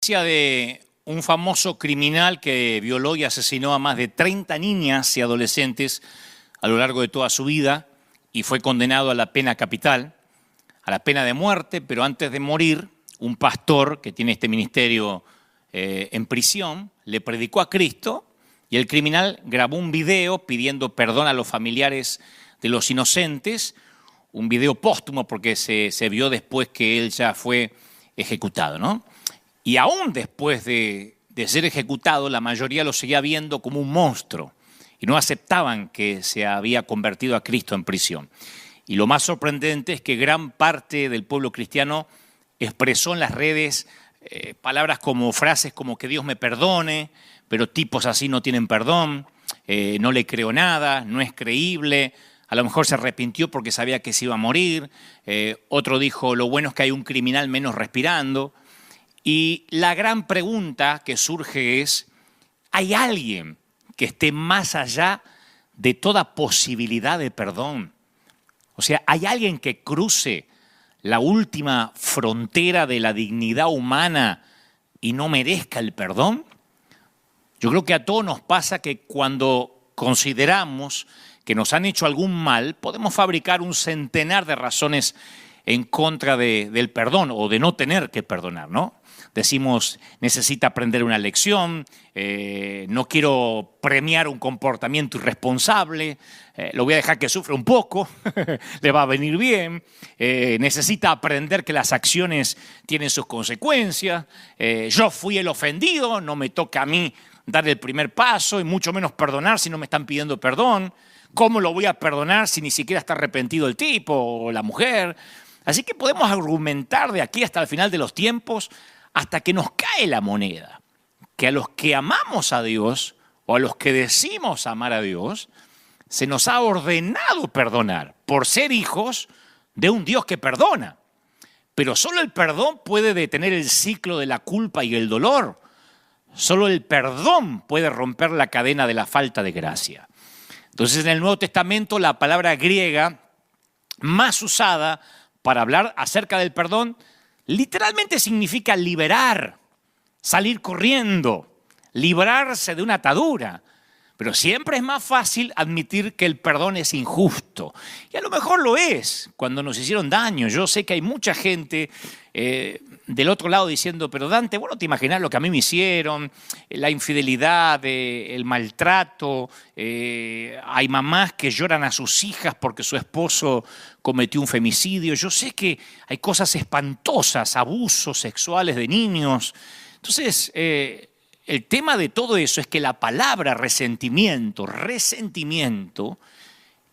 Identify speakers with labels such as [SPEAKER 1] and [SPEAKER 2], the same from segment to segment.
[SPEAKER 1] De un famoso criminal que violó y asesinó a más de 30 niñas y adolescentes a lo largo de toda su vida y fue condenado a la pena capital, a la pena de muerte, pero antes de morir, un pastor que tiene este ministerio en prisión le predicó a Cristo y el criminal grabó un video pidiendo perdón a los familiares de los inocentes, un video póstumo porque se vio después que él ya fue ejecutado, ¿no? Y aún después de ser ejecutado, la mayoría lo seguía viendo como un monstruo y no aceptaban que se había convertido a Cristo en prisión. Y lo más sorprendente es que gran parte del pueblo cristiano expresó en las redes frases como que Dios me perdone, pero tipos así no tienen perdón, no le creo nada, no es creíble. A lo mejor se arrepintió porque sabía que se iba a morir. Otro dijo, lo bueno es que hay un criminal menos respirando. Y la gran pregunta que surge es, ¿hay alguien que esté más allá de toda posibilidad de perdón? O sea, ¿hay alguien que cruce la última frontera de la dignidad humana y no merezca el perdón? Yo creo que a todos nos pasa que cuando consideramos que nos han hecho algún mal, podemos fabricar un centenar de razones en contra del perdón o de no tener que perdonar, ¿no? Decimos, necesita aprender una lección, no quiero premiar un comportamiento irresponsable, lo voy a dejar que sufra un poco, le va a venir bien, necesita aprender que las acciones tienen sus consecuencias, yo fui el ofendido, no me toca a mí dar el primer paso y mucho menos perdonar si no me están pidiendo perdón, ¿cómo lo voy a perdonar si ni siquiera está arrepentido el tipo o la mujer? Así que podemos argumentar de aquí hasta el final de los tiempos hasta que nos cae la moneda, que a los que amamos a Dios o a los que decimos amar a Dios, se nos ha ordenado perdonar por ser hijos de un Dios que perdona. Pero solo el perdón puede detener el ciclo de la culpa y el dolor. Solo el perdón puede romper la cadena de la falta de gracia. Entonces, en el Nuevo Testamento, la palabra griega más usada para hablar acerca del perdón literalmente significa liberar, salir corriendo, librarse de una atadura. Pero siempre es más fácil admitir que el perdón es injusto. Y a lo mejor lo es cuando nos hicieron daño. Yo sé que hay mucha gente del otro lado diciendo, pero Dante, vos no te imaginás lo que a mí me hicieron, la infidelidad, el maltrato, hay mamás que lloran a sus hijas porque su esposo cometió un femicidio. Yo sé que hay cosas espantosas, abusos sexuales de niños. Entonces, el tema de todo eso es que la palabra resentimiento,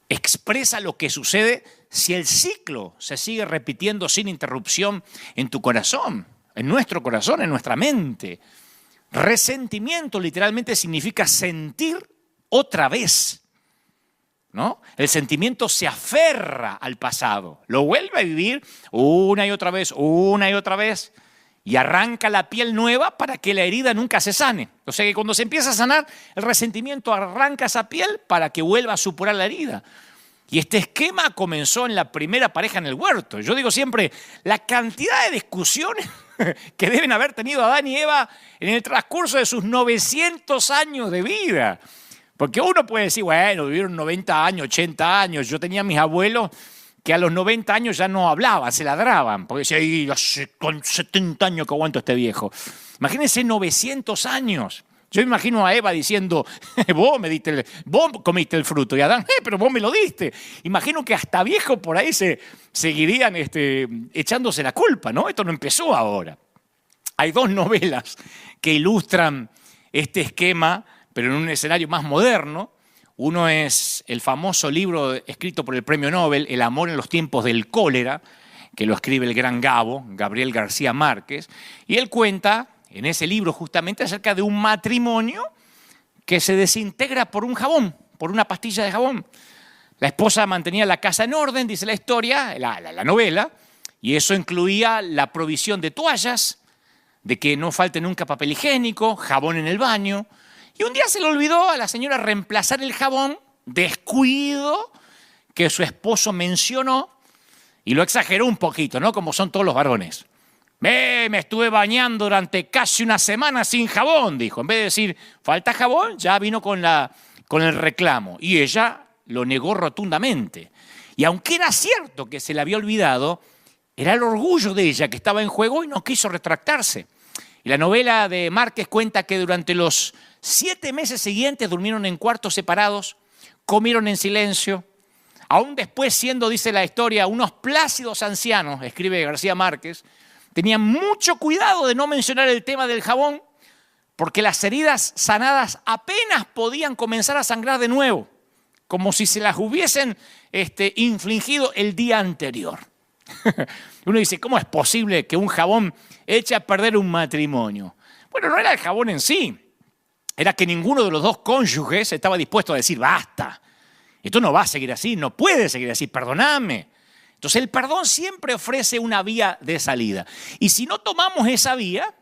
[SPEAKER 1] expresa lo que sucede si el ciclo se sigue repitiendo sin interrupción en tu corazón, en nuestro corazón, en nuestra mente. Resentimiento literalmente significa sentir otra vez, ¿no? El sentimiento se aferra al pasado, lo vuelve a vivir una y otra vez, y arranca la piel nueva para que la herida nunca se sane. O sea que cuando se empieza a sanar, el resentimiento arranca esa piel para que vuelva a supurar la herida. Y este esquema comenzó en la primera pareja en el huerto. Yo digo siempre, la cantidad de discusiones que deben haber tenido Adán y Eva en el transcurso de sus 900 años de vida. Porque uno puede decir, bueno, vivieron 90 años, 80 años. Yo tenía mis abuelos que a los 90 años ya no hablaban, se ladraban. Porque decía, hace con 70 años que aguanto a este viejo. Imagínense 900 años. Yo me imagino a Eva diciendo, vos comiste el fruto. Y Adán, pero vos me lo diste. Imagino que hasta viejos por ahí se seguirían echándose la culpa, ¿no? Esto no empezó ahora. Hay dos novelas que ilustran este esquema, pero en un escenario más moderno. Uno es el famoso libro escrito por el premio Nobel, El amor en los tiempos del cólera, que lo escribe el gran Gabo, Gabriel García Márquez, y él cuenta en ese libro justamente acerca de un matrimonio que se desintegra por un jabón, por una pastilla de jabón. La esposa mantenía la casa en orden, dice la historia, la novela, y eso incluía la provisión de toallas, de que no falte nunca papel higiénico, jabón en el baño. Y un día se le olvidó a la señora reemplazar el jabón, descuido que su esposo mencionó, y lo exageró un poquito, ¿no? Como son todos los varones. Me estuve bañando durante casi una semana sin jabón, dijo. En vez de decir, falta jabón, ya vino con el reclamo. Y ella lo negó rotundamente. Y aunque era cierto que se le había olvidado, era el orgullo de ella que estaba en juego y no quiso retractarse. Y la novela de Márquez cuenta que durante los 7 meses siguientes durmieron en cuartos separados, comieron en silencio. Aún después, siendo, dice la historia, unos plácidos ancianos, escribe García Márquez, tenían mucho cuidado de no mencionar el tema del jabón, porque las heridas sanadas apenas podían comenzar a sangrar de nuevo, como si se las hubiesen infligido el día anterior. Uno dice, ¿cómo es posible que un jabón eche a perder un matrimonio? Bueno, no era el jabón en sí, era que ninguno de los dos cónyuges estaba dispuesto a decir, basta, esto no va a seguir así, no puede seguir así, perdoname. Entonces el perdón siempre ofrece una vía de salida. Y si no tomamos esa vía,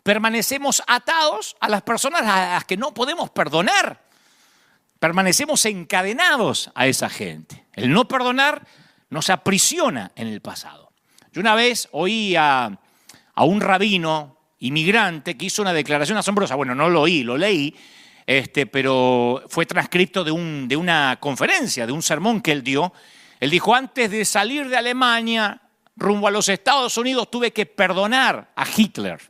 [SPEAKER 1] permanecemos atados a las personas a las que no podemos perdonar. Permanecemos encadenados a esa gente. El no perdonar nos aprisiona en el pasado. Yo una vez oí a un rabino inmigrante que hizo una declaración asombrosa. Bueno, no lo oí, lo leí, pero fue transcripto de una conferencia, de un sermón que él dio. Él dijo, antes de salir de Alemania rumbo a los Estados Unidos tuve que perdonar a Hitler,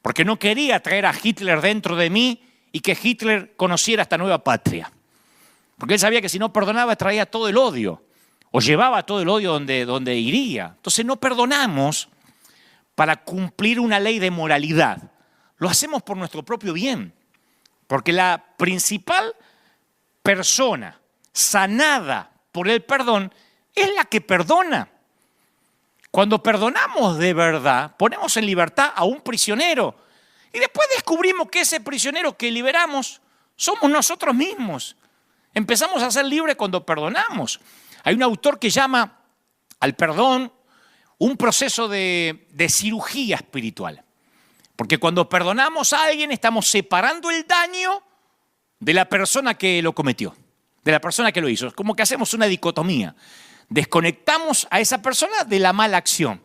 [SPEAKER 1] porque no quería traer a Hitler dentro de mí y que Hitler conociera esta nueva patria. Porque él sabía que si no perdonaba traía todo el odio, o llevaba todo el odio donde iría. Entonces no perdonamos para cumplir una ley de moralidad. Lo hacemos por nuestro propio bien, porque la principal persona sanada por el perdón es la que perdona. Cuando perdonamos de verdad, ponemos en libertad a un prisionero y después descubrimos que ese prisionero que liberamos somos nosotros mismos. Empezamos a ser libres cuando perdonamos. Hay un autor que llama al perdón un proceso de cirugía espiritual. Porque cuando perdonamos a alguien estamos separando el daño de la persona que lo cometió, de la persona que lo hizo. Es como que hacemos una dicotomía. Desconectamos a esa persona de la mala acción.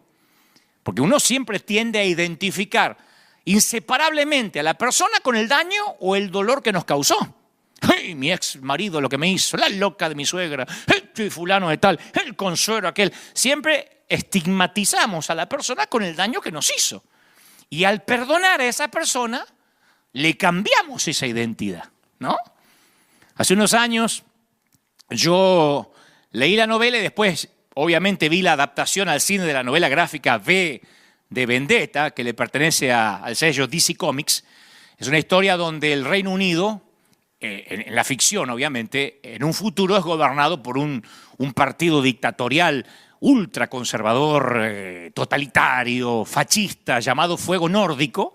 [SPEAKER 1] Porque uno siempre tiende a identificar inseparablemente a la persona con el daño o el dolor que nos causó. ¡Ay, mi ex marido lo que me hizo! La loca de mi suegra, el fulano de tal, el consuelo aquel. Siempre estigmatizamos a la persona con el daño que nos hizo. Y al perdonar a esa persona, le cambiamos esa identidad, ¿no? Hace unos años yo leí la novela y después, obviamente, vi la adaptación al cine de la novela gráfica V de Vendetta, que le pertenece al sello DC Comics. Es una historia donde el Reino Unido, en la ficción, obviamente, en un futuro es gobernado por un partido dictatorial ultraconservador, totalitario, fascista, llamado Fuego Nórdico,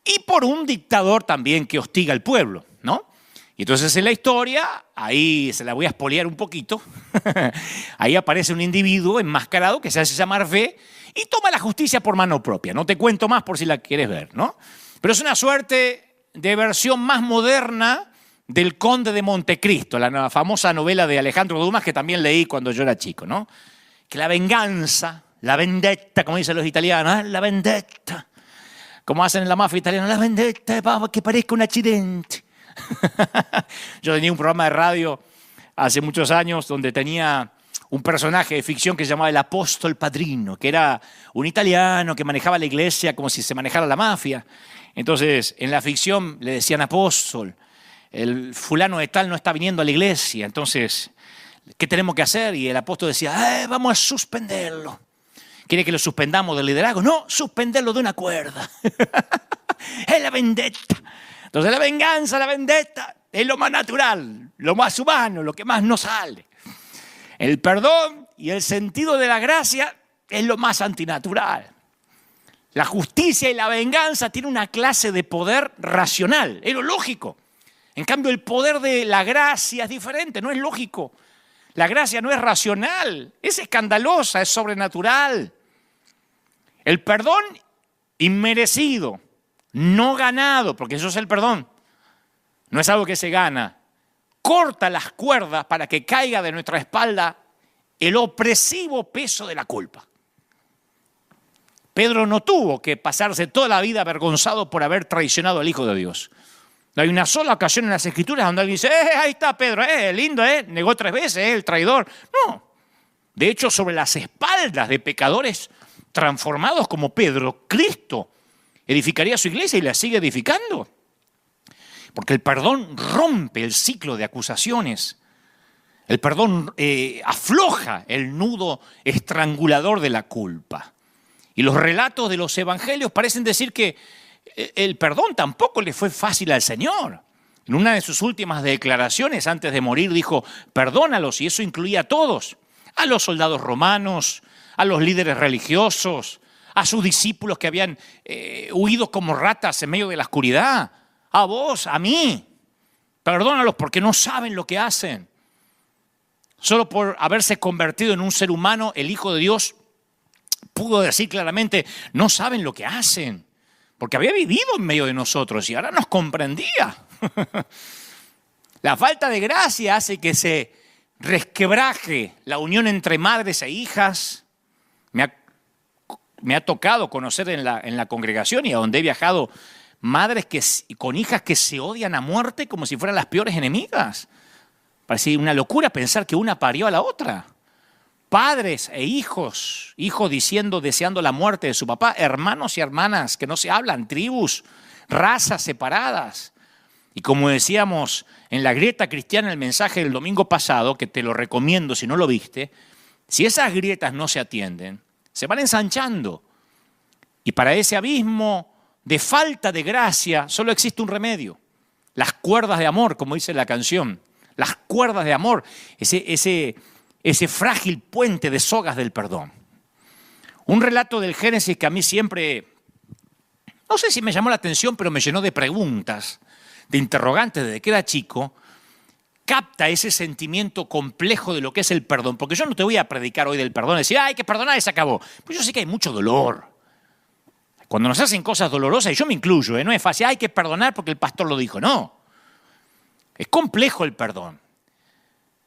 [SPEAKER 1] y por un dictador también que hostiga al pueblo, ¿no? Y entonces en la historia, ahí se la voy a espolear un poquito, ahí aparece un individuo enmascarado que se hace llamar V y toma la justicia por mano propia. No te cuento más por si la quieres ver, ¿no? Pero es una suerte de versión más moderna del Conde de Montecristo, la famosa novela de Alejandro Dumas que también leí cuando yo era chico, ¿no? Que la venganza, la vendetta, como dicen los italianos, la vendetta, como hacen en la mafia italiana, la vendetta, que parezca un accidente. Yo tenía un programa de radio hace muchos años donde tenía un personaje de ficción que se llamaba el Apóstol Padrino, que era un italiano que manejaba la iglesia como si se manejara la mafia. Entonces, en la ficción le decían apóstol, el fulano de tal no está viniendo a la iglesia, entonces, ¿qué tenemos que hacer? Y el apóstol decía, vamos a suspenderlo. ¿Quiere que lo suspendamos del liderazgo? No, suspenderlo de una cuerda. Es la vendetta. Entonces la venganza, la vendetta, es lo más natural, lo más humano, lo que más nos sale. El perdón y el sentido de la gracia es lo más antinatural. La justicia y la venganza tienen una clase de poder racional, es lo lógico. En cambio, el poder de la gracia es diferente, no es lógico. La gracia no es racional, es escandalosa, es sobrenatural. El perdón inmerecido, no ganado, porque eso es el perdón, no es algo que se gana. Corta las cuerdas para que caiga de nuestra espalda el opresivo peso de la culpa. Pedro no tuvo que pasarse toda la vida avergonzado por haber traicionado al Hijo de Dios. No hay una sola ocasión en las Escrituras donde alguien dice, ahí está Pedro, lindo, negó 3 veces, el traidor. No. De hecho, sobre las espaldas de pecadores transformados como Pedro, Cristo edificaría su iglesia y la sigue edificando. Porque el perdón rompe el ciclo de acusaciones. El perdón afloja el nudo estrangulador de la culpa. Y los relatos de los evangelios parecen decir que el perdón tampoco le fue fácil al Señor. En una de sus últimas declaraciones antes de morir dijo, perdónalos, y eso incluía a todos. A los soldados romanos, a los líderes religiosos, a sus discípulos que habían huido como ratas en medio de la oscuridad. A vos, a mí. Perdónalos porque no saben lo que hacen. Solo por haberse convertido en un ser humano, el Hijo de Dios pudo decir claramente, no saben lo que hacen. Porque había vivido en medio de nosotros y ahora nos comprendía. La falta de gracia hace que se resquebraje la unión entre madres e hijas. Me ha tocado conocer en la congregación y a donde he viajado madres con hijas que se odian a muerte como si fueran las peores enemigas. Parece una locura pensar que una parió a la otra. Padres e hijos deseando la muerte de su papá, hermanos y hermanas que no se hablan, tribus, razas separadas. Y como decíamos en la grieta cristiana, el mensaje del domingo pasado, que te lo recomiendo si no lo viste, si esas grietas no se atienden, se van ensanchando. Y para ese abismo de falta de gracia solo existe un remedio. Las cuerdas de amor, como dice la canción. Las cuerdas de amor, ese frágil puente de sogas del perdón. Un relato del Génesis que a mí siempre, no sé si me llamó la atención, pero me llenó de preguntas, de interrogantes desde que era chico, capta ese sentimiento complejo de lo que es el perdón. Porque yo no te voy a predicar hoy del perdón, decir, hay que perdonar y se acabó. Pues yo sé que hay mucho dolor. Cuando nos hacen cosas dolorosas, y yo me incluyo, no es fácil, hay que perdonar porque el pastor lo dijo, no. Es complejo el perdón.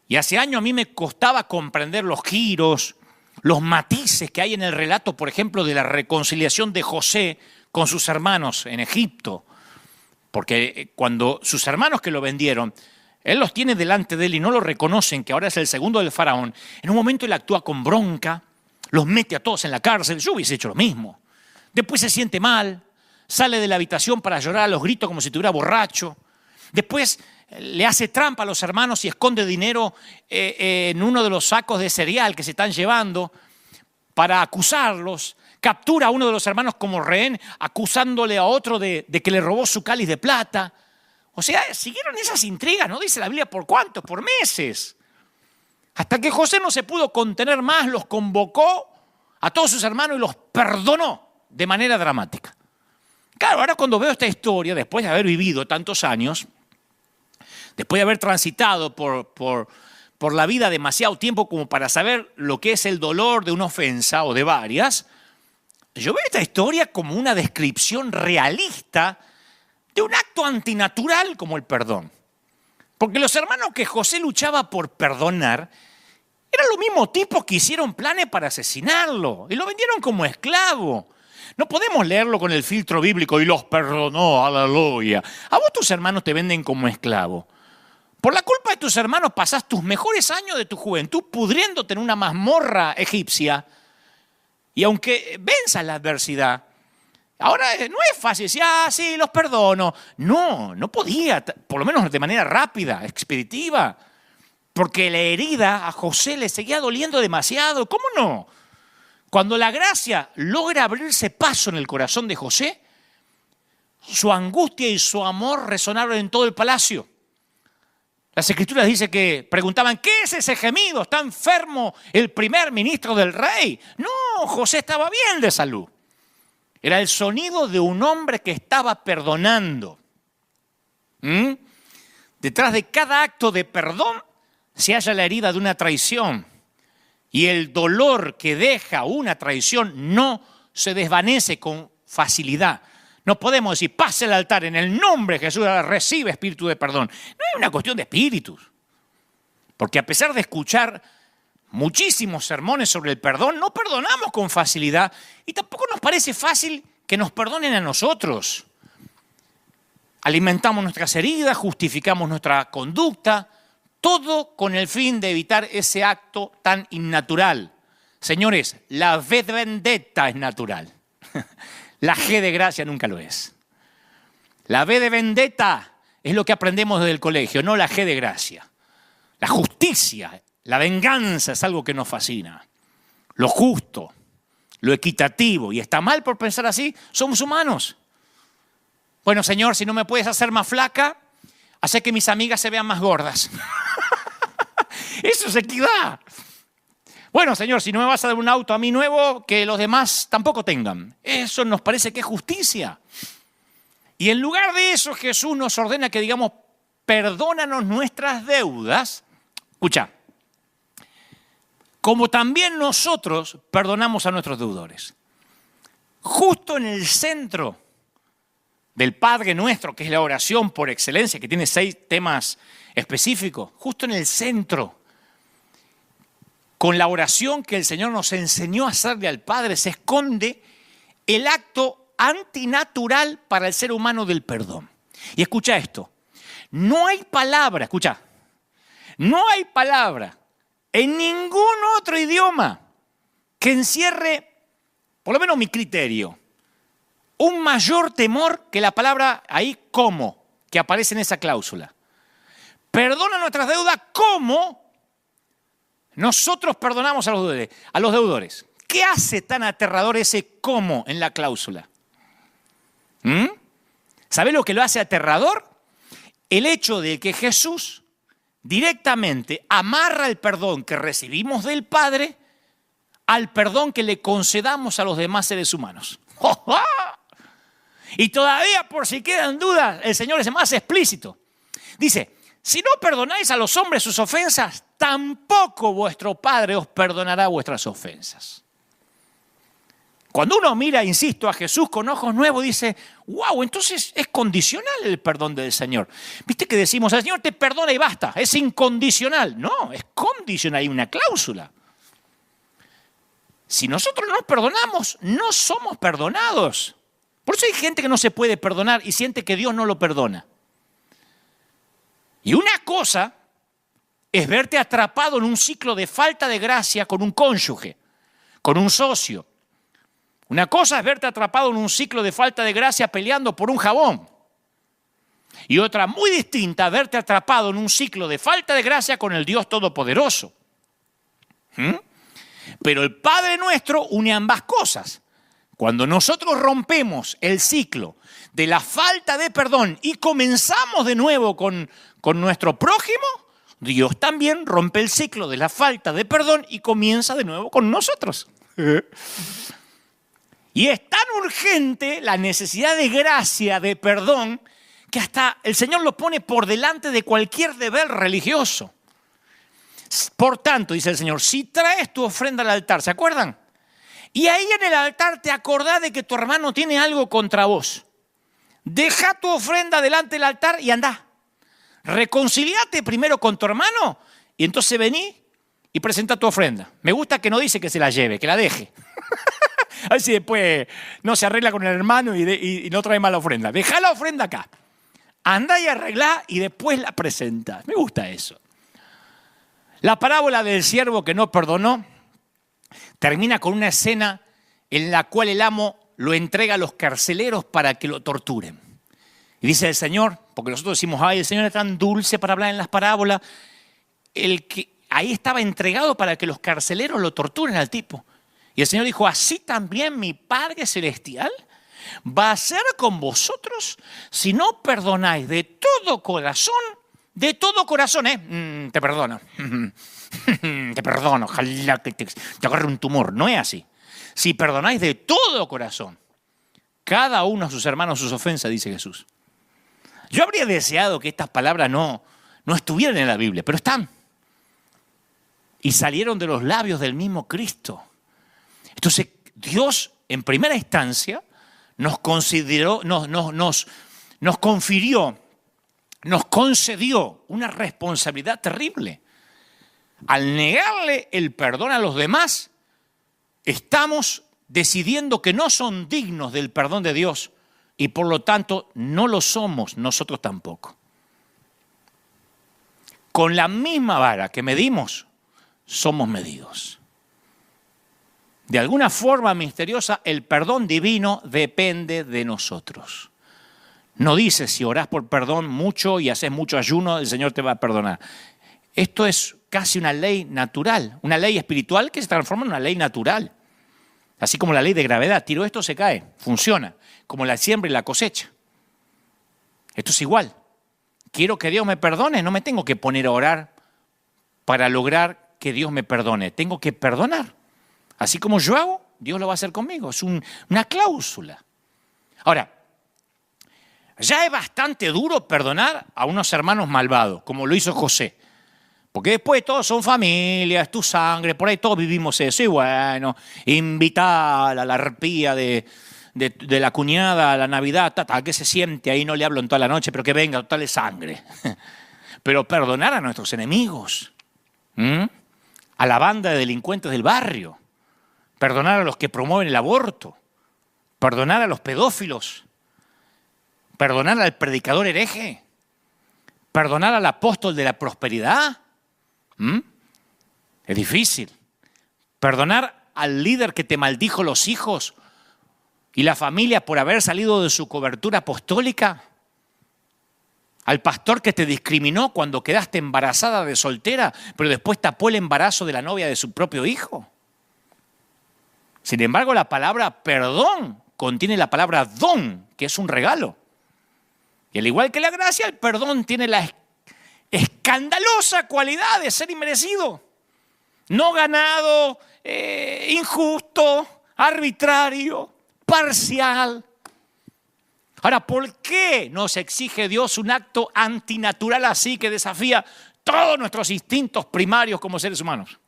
[SPEAKER 1] Y hace años a mí me costaba comprender los giros, los matices que hay en el relato, por ejemplo, de la reconciliación de José con sus hermanos en Egipto. Porque cuando sus hermanos que lo vendieron, él los tiene delante de él y no lo reconocen, que ahora es el segundo del faraón, en un momento él actúa con bronca, los mete a todos en la cárcel, yo hubiese hecho lo mismo. Después se siente mal, sale de la habitación para llorar a los gritos como si estuviera borracho. Después le hace trampa a los hermanos y esconde dinero en uno de los sacos de cereal que se están llevando para acusarlos. Captura a uno de los hermanos como rehén, acusándole a otro de que le robó su cáliz de plata. O sea, siguieron esas intrigas, ¿no? Dice la Biblia, ¿por cuánto? Por meses. Hasta que José no se pudo contener más, los convocó a todos sus hermanos y los perdonó de manera dramática. Claro, ahora cuando veo esta historia, después de haber vivido tantos años, después de haber transitado por la vida demasiado tiempo como para saber lo que es el dolor de una ofensa o de varias, yo veo esta historia como una descripción realista de un acto antinatural como el perdón. Porque los hermanos que José luchaba por perdonar eran los mismos tipos que hicieron planes para asesinarlo y lo vendieron como esclavo. No podemos leerlo con el filtro bíblico y los perdonó, aleluya. A vos tus hermanos te venden como esclavo. Por la culpa de tus hermanos pasás tus mejores años de tu juventud pudriéndote en una mazmorra egipcia. Y aunque venzas la adversidad, ahora no es fácil decir, sí, los perdono. No podía, por lo menos de manera rápida, expeditiva. Porque la herida a José le seguía doliendo demasiado. ¿Cómo no? Cuando la gracia logra abrirse paso en el corazón de José, su angustia y su amor resonaron en todo el palacio. Las Escrituras dicen que preguntaban, ¿qué es ese gemido? ¿Está enfermo el primer ministro del rey? No, José estaba bien de salud. Era el sonido de un hombre que estaba perdonando. Detrás de cada acto de perdón se halla la herida de una traición. Y el dolor que deja una traición no se desvanece con facilidad. No podemos decir, pase al altar en el nombre de Jesús, recibe espíritu de perdón. No es una cuestión de espíritus. Porque a pesar de escuchar muchísimos sermones sobre el perdón, no perdonamos con facilidad y tampoco nos parece fácil que nos perdonen a nosotros. Alimentamos nuestras heridas, justificamos nuestra conducta, todo con el fin de evitar ese acto tan innatural. Señores, la V de vendetta es natural. La G de gracia nunca lo es. La V de vendetta es lo que aprendemos desde el colegio, no la G de gracia. La justicia, la venganza es algo que nos fascina. Lo justo, lo equitativo. Y está mal por pensar así, somos humanos. Bueno, Señor, si no me puedes hacer más flaca, hace que mis amigas se vean más gordas. Eso es equidad. Bueno, Señor, si no me vas a dar un auto a mí nuevo, que los demás tampoco tengan. Eso nos parece que es justicia. Y en lugar de eso, Jesús nos ordena que digamos, perdónanos nuestras deudas. Escucha, como también nosotros perdonamos a nuestros deudores. Justo en el centro del Padre Nuestro, que es la oración por excelencia, que tiene 6 temas específicos, justo en el centro, con la oración que el Señor nos enseñó a hacerle al Padre, se esconde el acto antinatural para el ser humano del perdón. Y escucha esto, no hay palabra, escucha, no hay palabra en ningún otro idioma que encierre, por lo menos mi criterio, un mayor temor que la palabra ahí como, que aparece en esa cláusula. Perdona nuestras deudas como nosotros perdonamos a los deudores. ¿Qué hace tan aterrador ese como en la cláusula? ¿Sabe lo que lo hace aterrador? El hecho de que Jesús directamente amarra el perdón que recibimos del Padre al perdón que le concedamos a los demás seres humanos. Y todavía, por si quedan dudas, el Señor es más explícito. Dice, si no perdonáis a los hombres sus ofensas, tampoco vuestro Padre os perdonará vuestras ofensas. Cuando uno mira, insisto, a Jesús con ojos nuevos, dice, wow, entonces es condicional el perdón del Señor. ¿Viste que decimos, el Señor te perdona y basta? Es incondicional. No, es condicional, hay una cláusula. Si nosotros no nos perdonamos, no somos perdonados. Por eso hay gente que no se puede perdonar y siente que Dios no lo perdona. Y una cosa es verte atrapado en un ciclo de falta de gracia con un cónyuge, con un socio. Una cosa es verte atrapado en un ciclo de falta de gracia peleando por un jabón. Y otra muy distinta, verte atrapado en un ciclo de falta de gracia con el Dios Todopoderoso. Pero el Padre Nuestro une ambas cosas. Cuando nosotros rompemos el ciclo de la falta de perdón y comenzamos de nuevo con nuestro prójimo, Dios también rompe el ciclo de la falta de perdón y comienza de nuevo con nosotros. Y es tan urgente la necesidad de gracia, de perdón, que hasta el Señor lo pone por delante de cualquier deber religioso. Por tanto, dice el Señor, si traes tu ofrenda al altar, ¿se acuerdan? Y ahí en el altar te acordás de que tu hermano tiene algo contra vos. Deja tu ofrenda delante del altar y andá. Reconciliate primero con tu hermano y entonces vení y presenta tu ofrenda. Me gusta que no dice que se la lleve, que la deje. A ver si después no se arregla con el hermano y no trae más la ofrenda. Dejá la ofrenda acá. Andá y arreglá y después la presentás. Me gusta eso. La parábola del siervo que no perdonó termina con una escena en la cual el amo lo entrega a los carceleros para que lo torturen. Y dice el Señor, porque nosotros decimos, ay, el Señor es tan dulce para hablar en las parábolas, ahí estaba entregado para que los carceleros lo torturen al tipo. Y el Señor dijo, así también mi Padre Celestial va a hacer con vosotros si no perdonáis de todo corazón, te perdono. Te perdono, ojalá que te agarre un tumor. No es así. Si perdonáis de todo corazón, cada uno a sus hermanos sus ofensas, dice Jesús. Yo habría deseado que estas palabras no estuvieran en la Biblia, pero están. Y salieron de los labios del mismo Cristo. Entonces, Dios, en primera instancia, nos consideró, nos confirió, nos concedió una responsabilidad terrible. Al negarle el perdón a los demás, estamos decidiendo que no son dignos del perdón de Dios y por lo tanto no lo somos nosotros tampoco. Con la misma vara que medimos, somos medidos. De alguna forma misteriosa, el perdón divino depende de nosotros. No dice, si orás por perdón mucho y haces mucho ayuno, el Señor te va a perdonar. Esto es casi una ley natural, una ley espiritual que se transforma en una ley natural. Así como la ley de gravedad, tiro esto, se cae, funciona, como la siembra y la cosecha. Esto es igual. Quiero que Dios me perdone, no me tengo que poner a orar para lograr que Dios me perdone. Tengo que perdonar. Así como yo hago, Dios lo va a hacer conmigo. Es una cláusula. Ahora, ya es bastante duro perdonar a unos hermanos malvados, como lo hizo José. Porque después todos son familia, es tu sangre, por ahí todos vivimos eso. Y bueno, invitar a la arpía de la cuñada a la Navidad, que se siente ahí, no le hablo en toda la noche, pero que venga, total es sangre. Pero perdonar a nuestros enemigos, a la banda de delincuentes del barrio, perdonar a los que promueven el aborto, perdonar a los pedófilos, perdonar al predicador hereje, perdonar al apóstol de la prosperidad. Es difícil. Perdonar al líder que te maldijo los hijos y la familia por haber salido de su cobertura apostólica. Al pastor que te discriminó cuando quedaste embarazada de soltera, pero después tapó el embarazo de la novia de su propio hijo. Sin embargo, la palabra perdón contiene la palabra don, que es un regalo. Y al igual que la gracia, el perdón tiene la escandalosa cualidad de ser inmerecido. No ganado, injusto, arbitrario, parcial. Ahora, ¿por qué nos exige Dios un acto antinatural así que desafía todos nuestros instintos primarios como seres humanos?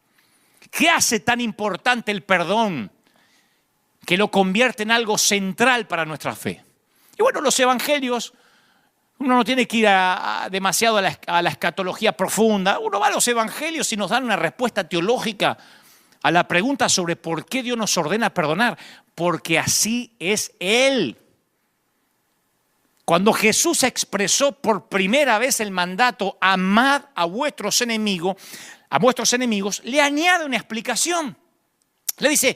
[SPEAKER 1] ¿Qué hace tan importante el perdón que lo convierte en algo central para nuestra fe? Y bueno, los evangelios, uno no tiene que ir demasiado a la escatología profunda. Uno va a los evangelios y nos dan una respuesta teológica a la pregunta sobre por qué Dios nos ordena perdonar. Porque así es Él. Cuando Jesús expresó por primera vez el mandato, amad a vuestros enemigos, le añade una explicación. Le dice,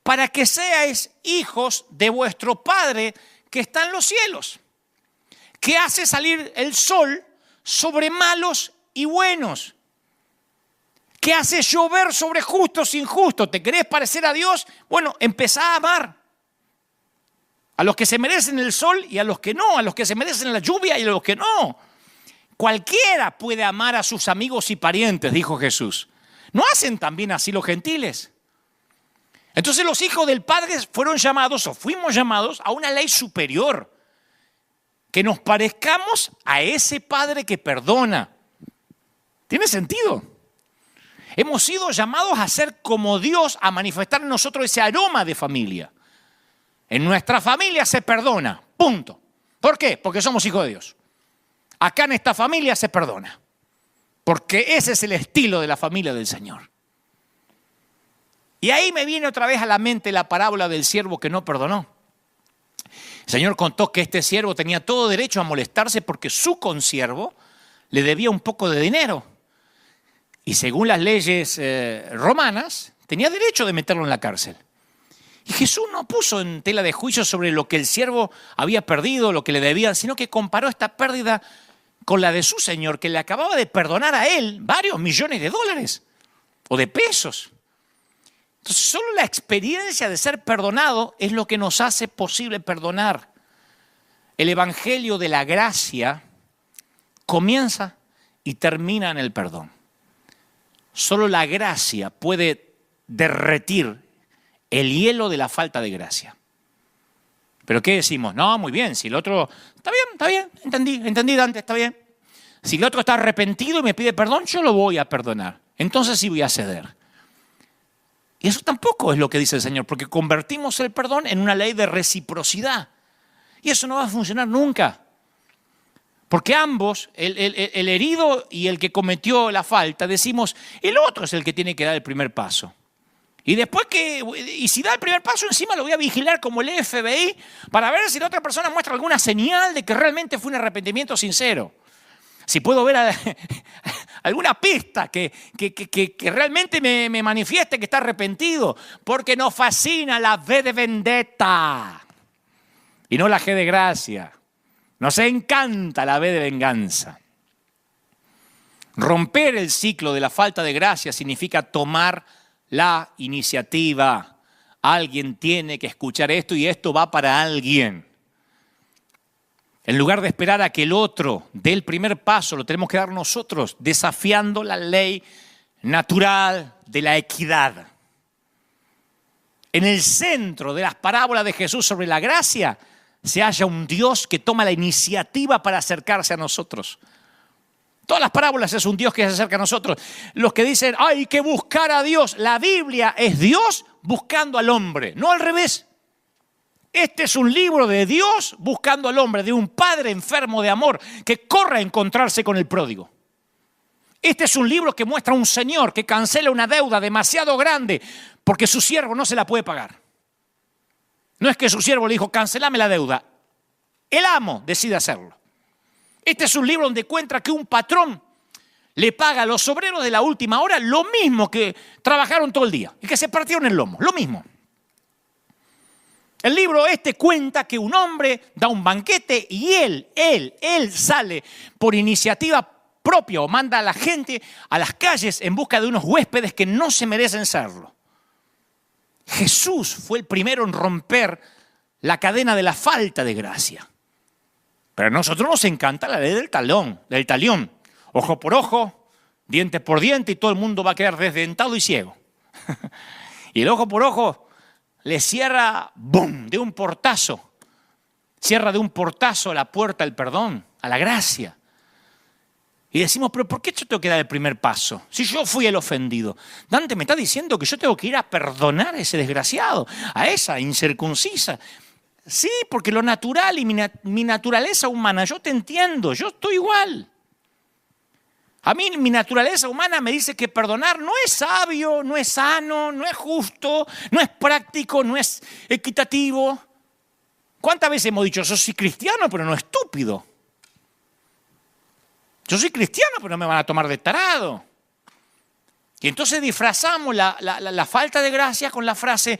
[SPEAKER 1] para que seáis hijos de vuestro Padre que está en los cielos, que hace salir el sol sobre malos y buenos, que hace llover sobre justos e injustos. ¿Te querés parecer a Dios? Bueno, empezá a amar a los que se merecen el sol y a los que no, a los que se merecen la lluvia y a los que no. Cualquiera puede amar a sus amigos y parientes, dijo Jesús. ¿No hacen también así los gentiles? Entonces los hijos del Padre fueron llamados, o fuimos llamados, a una ley superior. Que nos parezcamos a ese Padre que perdona. ¿Tiene sentido? Hemos sido llamados a ser como Dios, a manifestar en nosotros ese aroma de familia. En nuestra familia se perdona, punto. ¿Por qué? Porque somos hijos de Dios. Acá en esta familia se perdona. Porque ese es el estilo de la familia del Señor. Y ahí me viene otra vez a la mente la parábola del siervo que no perdonó. El Señor contó que este siervo tenía todo derecho a molestarse porque su consiervo le debía un poco de dinero. Y según las leyes romanas, tenía derecho de meterlo en la cárcel. Y Jesús no puso en tela de juicio sobre lo que el siervo había perdido, lo que le debía, sino que comparó esta pérdida con la de su Señor, que le acababa de perdonar a él varios millones de dólares o de pesos. Entonces, solo la experiencia de ser perdonado es lo que nos hace posible perdonar. El evangelio de la gracia comienza y termina en el perdón. Solo la gracia puede derretir el hielo de la falta de gracia. ¿Pero qué decimos? No, muy bien, si el otro... Está bien, entendí Dante, está bien. Si el otro está arrepentido y me pide perdón, yo lo voy a perdonar. Entonces sí voy a ceder. Y eso tampoco es lo que dice el Señor, porque convertimos el perdón en una ley de reciprocidad. Y eso no va a funcionar nunca. Porque ambos, el herido y el que cometió la falta, decimos, el otro es el que tiene que dar el primer paso. Y si da el primer paso, encima lo voy a vigilar como el FBI para ver si la otra persona muestra alguna señal de que realmente fue un arrepentimiento sincero. Si puedo ver alguna pista que realmente me manifieste que está arrepentido. Porque nos fascina la V de vendetta y no la G de gracia. Nos encanta la V de venganza. Romper el ciclo de la falta de gracia significa tomar la iniciativa. Alguien tiene que escuchar esto y esto va para alguien. En lugar de esperar a que el otro dé el primer paso, lo tenemos que dar nosotros, desafiando la ley natural de la equidad. En el centro de las parábolas de Jesús sobre la gracia, se halla un Dios que toma la iniciativa para acercarse a nosotros. Todas las parábolas es un Dios que se acerca a nosotros. Los que dicen, hay que buscar a Dios. La Biblia es Dios buscando al hombre, no al revés. Este es un libro de Dios buscando al hombre, de un padre enfermo de amor que corre a encontrarse con el pródigo. Este es un libro que muestra a un señor que cancela una deuda demasiado grande porque su siervo no se la puede pagar. No es que su siervo le dijo, cancelame la deuda. El amo decide hacerlo. Este es un libro donde encuentra que un patrón le paga a los obreros de la última hora lo mismo que trabajaron todo el día y que se partieron el lomo, lo mismo. El libro cuenta que un hombre da un banquete y él sale por iniciativa propia o manda a la gente a las calles en busca de unos huéspedes que no se merecen serlo. Jesús fue el primero en romper la cadena de la falta de gracia. Pero a nosotros nos encanta la ley del talión. Ojo por ojo, diente por diente y todo el mundo va a quedar desdentado y ciego. Y el ojo por ojo le cierra, ¡bum!, de un portazo. Cierra de un portazo la puerta al perdón, a la gracia. Y decimos, pero ¿por qué yo tengo que dar el primer paso? Si yo fui el ofendido. Dante me está diciendo que yo tengo que ir a perdonar a ese desgraciado, a esa incircuncisa. Sí, porque lo natural y mi naturaleza humana, yo te entiendo, yo estoy igual. A mí mi naturaleza humana me dice que perdonar no es sabio, no es sano, no es justo, no es práctico, no es equitativo. ¿Cuántas veces hemos dicho, yo soy cristiano pero no estúpido? Yo soy cristiano pero no me van a tomar de tarado. Y entonces disfrazamos la falta de gracia con una frase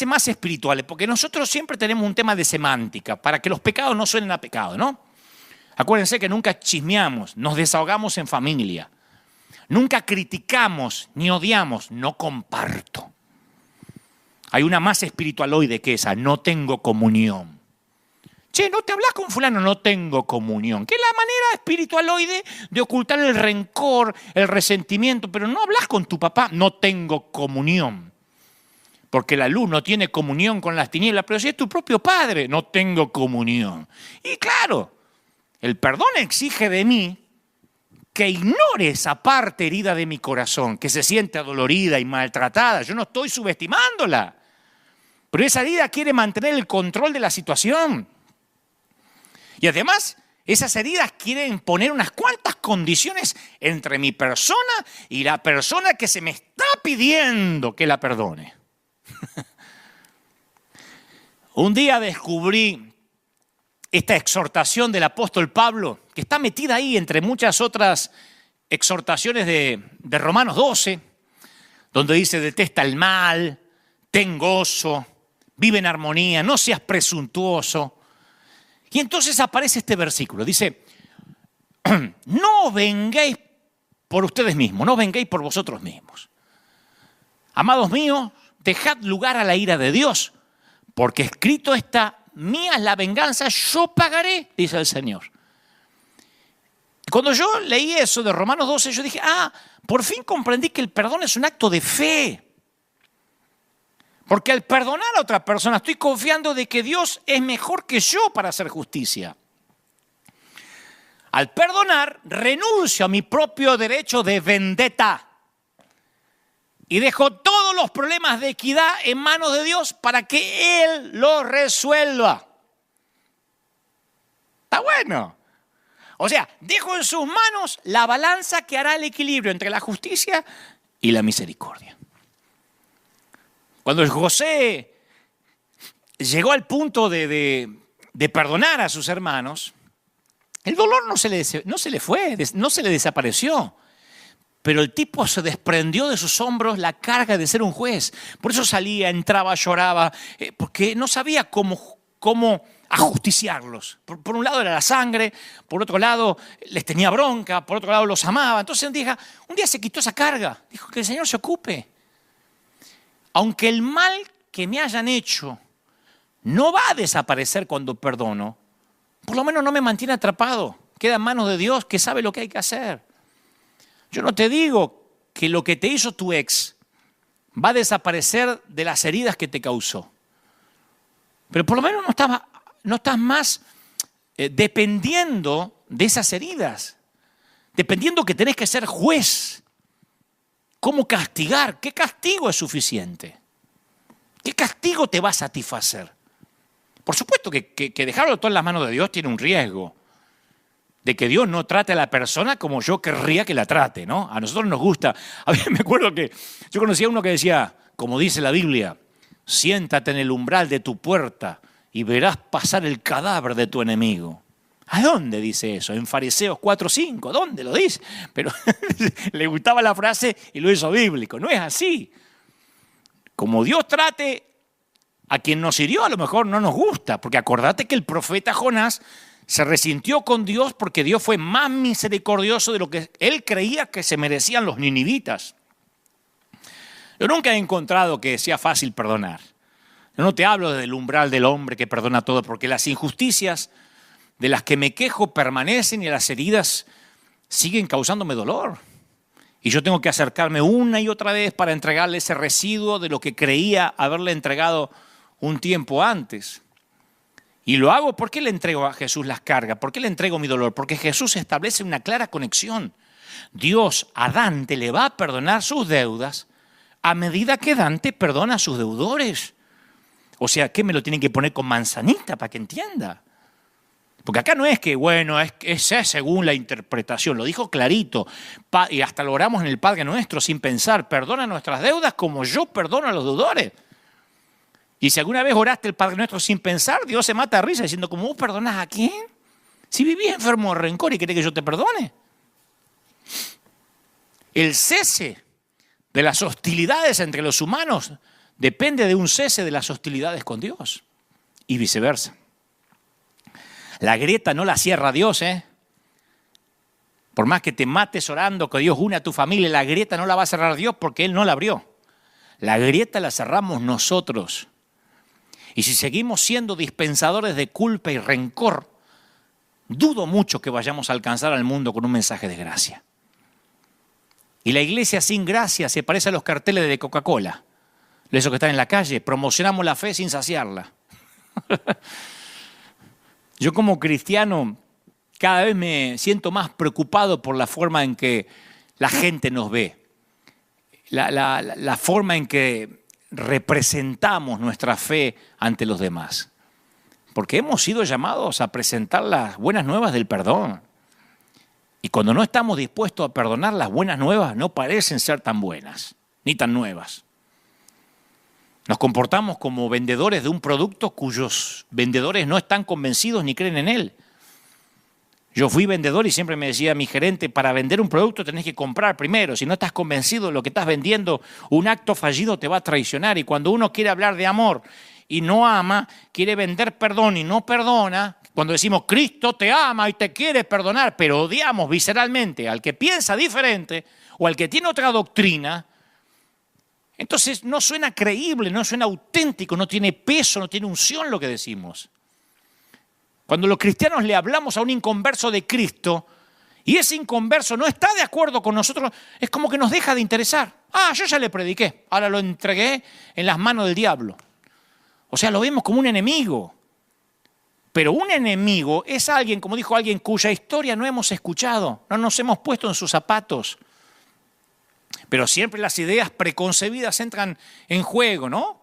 [SPEAKER 1] más espiritual, porque nosotros siempre tenemos un tema de semántica, para que los pecados no suenen a pecado, ¿no? Acuérdense que nunca chismeamos, nos desahogamos en familia. Nunca criticamos ni odiamos, no comparto. Hay una más espiritualoide que esa, no tengo comunión. Che, ¿no te hablas con fulano? No tengo comunión. Que es la manera espiritualoide de ocultar el rencor, el resentimiento, pero no hablas con tu papá, no tengo comunión. Porque la luz no tiene comunión con las tinieblas, pero si es tu propio padre, no tengo comunión. Y claro, el perdón exige de mí que ignore esa parte herida de mi corazón, que se siente adolorida y maltratada. Yo no estoy subestimándola, pero esa herida quiere mantener el control de la situación. Y además, esas heridas quieren poner unas cuantas condiciones entre mi persona y la persona que se me está pidiendo que la perdone. Un día descubrí esta exhortación del apóstol Pablo, que está metida ahí entre muchas otras exhortaciones de Romanos 12, donde dice, detesta el mal, ten gozo, vive en armonía, no seas presuntuoso. Y entonces aparece este versículo, dice, no vengáis por ustedes mismos, no vengáis por vosotros mismos. Amados míos, dejad lugar a la ira de Dios, porque escrito está, mía es la venganza, yo pagaré, dice el Señor. Cuando yo leí eso de Romanos 12, yo dije, por fin comprendí que el perdón es un acto de fe. Porque al perdonar a otra persona estoy confiando de que Dios es mejor que yo para hacer justicia. Al perdonar, renuncio a mi propio derecho de vendetta. Y dejo todos los problemas de equidad en manos de Dios para que Él los resuelva. Está bueno. O sea, dejo en sus manos la balanza que hará el equilibrio entre la justicia y la misericordia. Cuando José llegó al punto de perdonar a sus hermanos, el dolor no se le fue, no se le desapareció. Pero el tipo se desprendió de sus hombros la carga de ser un juez. Por eso salía, entraba, lloraba, porque no sabía cómo ajusticiarlos. Por un lado era la sangre, por otro lado les tenía bronca, por otro lado los amaba. Entonces un día se quitó esa carga. Dijo que el Señor se ocupe. Aunque el mal que me hayan hecho no va a desaparecer cuando perdono, por lo menos no me mantiene atrapado. Queda en manos de Dios, que sabe lo que hay que hacer. Yo no te digo que lo que te hizo tu ex va a desaparecer de las heridas que te causó. Pero por lo menos no estás más dependiendo de esas heridas. Dependiendo que tenés que ser juez. ¿Cómo castigar? ¿Qué castigo es suficiente? ¿Qué castigo te va a satisfacer? Por supuesto que dejarlo todo en las manos de Dios tiene un riesgo. De que Dios no trate a la persona como yo querría que la trate, ¿no? A nosotros nos gusta. A mí me acuerdo que yo conocía a uno que decía, como dice la Biblia, siéntate en el umbral de tu puerta y verás pasar el cadáver de tu enemigo. ¿A dónde dice eso? En Fariseos 4:5, ¿dónde lo dice? Pero le gustaba la frase y lo hizo bíblico. No es así. Como Dios trate a quien nos hirió, a lo mejor no nos gusta, porque acordate que el profeta Jonás se resintió con Dios porque Dios fue más misericordioso de lo que él creía que se merecían los ninivitas. Yo nunca he encontrado que sea fácil perdonar. Yo no te hablo desde el umbral del hombre que perdona todo, porque las injusticias de las que me quejo permanecen y las heridas siguen causándome dolor. Y yo tengo que acercarme una y otra vez para entregarle ese residuo de lo que creía haberle entregado un tiempo antes. Y lo hago, ¿por qué le entrego a Jesús las cargas? ¿Por qué le entrego mi dolor? Porque Jesús establece una clara conexión. Dios a Dante le va a perdonar sus deudas a medida que Dante perdona a sus deudores. O sea, ¿qué me lo tienen que poner con manzanita para que entienda? Porque acá no es que, bueno, es según la interpretación, lo dijo clarito. Y hasta lo oramos en el Padre Nuestro sin pensar, perdona nuestras deudas como yo perdono a los deudores. Y si alguna vez oraste el Padre Nuestro sin pensar, Dios se mata de risa diciendo, ¿cómo vos perdonás a quién? Si vivís enfermo de rencor y querés que yo te perdone. El cese de las hostilidades entre los humanos depende de un cese de las hostilidades con Dios. Y viceversa. La grieta no la cierra Dios, ¿eh? Por más que te mates orando que Dios une a tu familia, la grieta no la va a cerrar Dios porque Él no la abrió. La grieta la cerramos nosotros. Y si seguimos siendo dispensadores de culpa y rencor, dudo mucho que vayamos a alcanzar al mundo con un mensaje de gracia. Y la iglesia sin gracia se parece a los carteles de Coca-Cola. Esos que están en la calle, promocionamos la fe sin saciarla. Yo como cristiano cada vez me siento más preocupado por la forma en que la gente nos ve. La forma en que representamos nuestra fe ante los demás. Porque hemos sido llamados a presentar las buenas nuevas del perdón. Y cuando no estamos dispuestos a perdonar, las buenas nuevas no parecen ser tan buenas, ni tan nuevas. Nos comportamos como vendedores de un producto cuyos vendedores no están convencidos ni creen en él. Yo fui vendedor y siempre me decía mi gerente, para vender un producto tenés que comprar primero. Si no estás convencido de lo que estás vendiendo, un acto fallido te va a traicionar. Y cuando uno quiere hablar de amor y no ama, quiere vender perdón y no perdona, cuando decimos Cristo te ama y te quiere perdonar, pero odiamos visceralmente al que piensa diferente o al que tiene otra doctrina, entonces no suena creíble, no suena auténtico, no tiene peso, no tiene unción lo que decimos. Cuando los cristianos le hablamos a un inconverso de Cristo y ese inconverso no está de acuerdo con nosotros, es como que nos deja de interesar. Ah, yo ya le prediqué, ahora lo entregué en las manos del diablo. O sea, lo vemos como un enemigo. Pero un enemigo es alguien, como dijo alguien, cuya historia no hemos escuchado, no nos hemos puesto en sus zapatos. Pero siempre las ideas preconcebidas entran en juego, ¿no?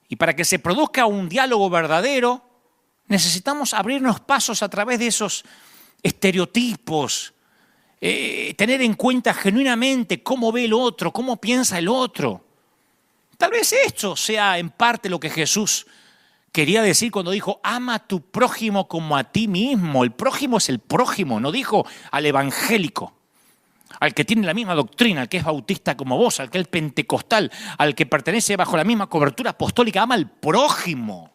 [SPEAKER 1] Y para que se produzca un diálogo verdadero, necesitamos abrirnos pasos a través de esos estereotipos, tener en cuenta genuinamente cómo ve el otro, cómo piensa el otro. Tal vez esto sea en parte lo que Jesús quería decir cuando dijo, ama a tu prójimo como a ti mismo. El prójimo es el prójimo, no dijo al evangélico, al que tiene la misma doctrina, al que es bautista como vos, al que es pentecostal, al que pertenece bajo la misma cobertura apostólica, ama al prójimo.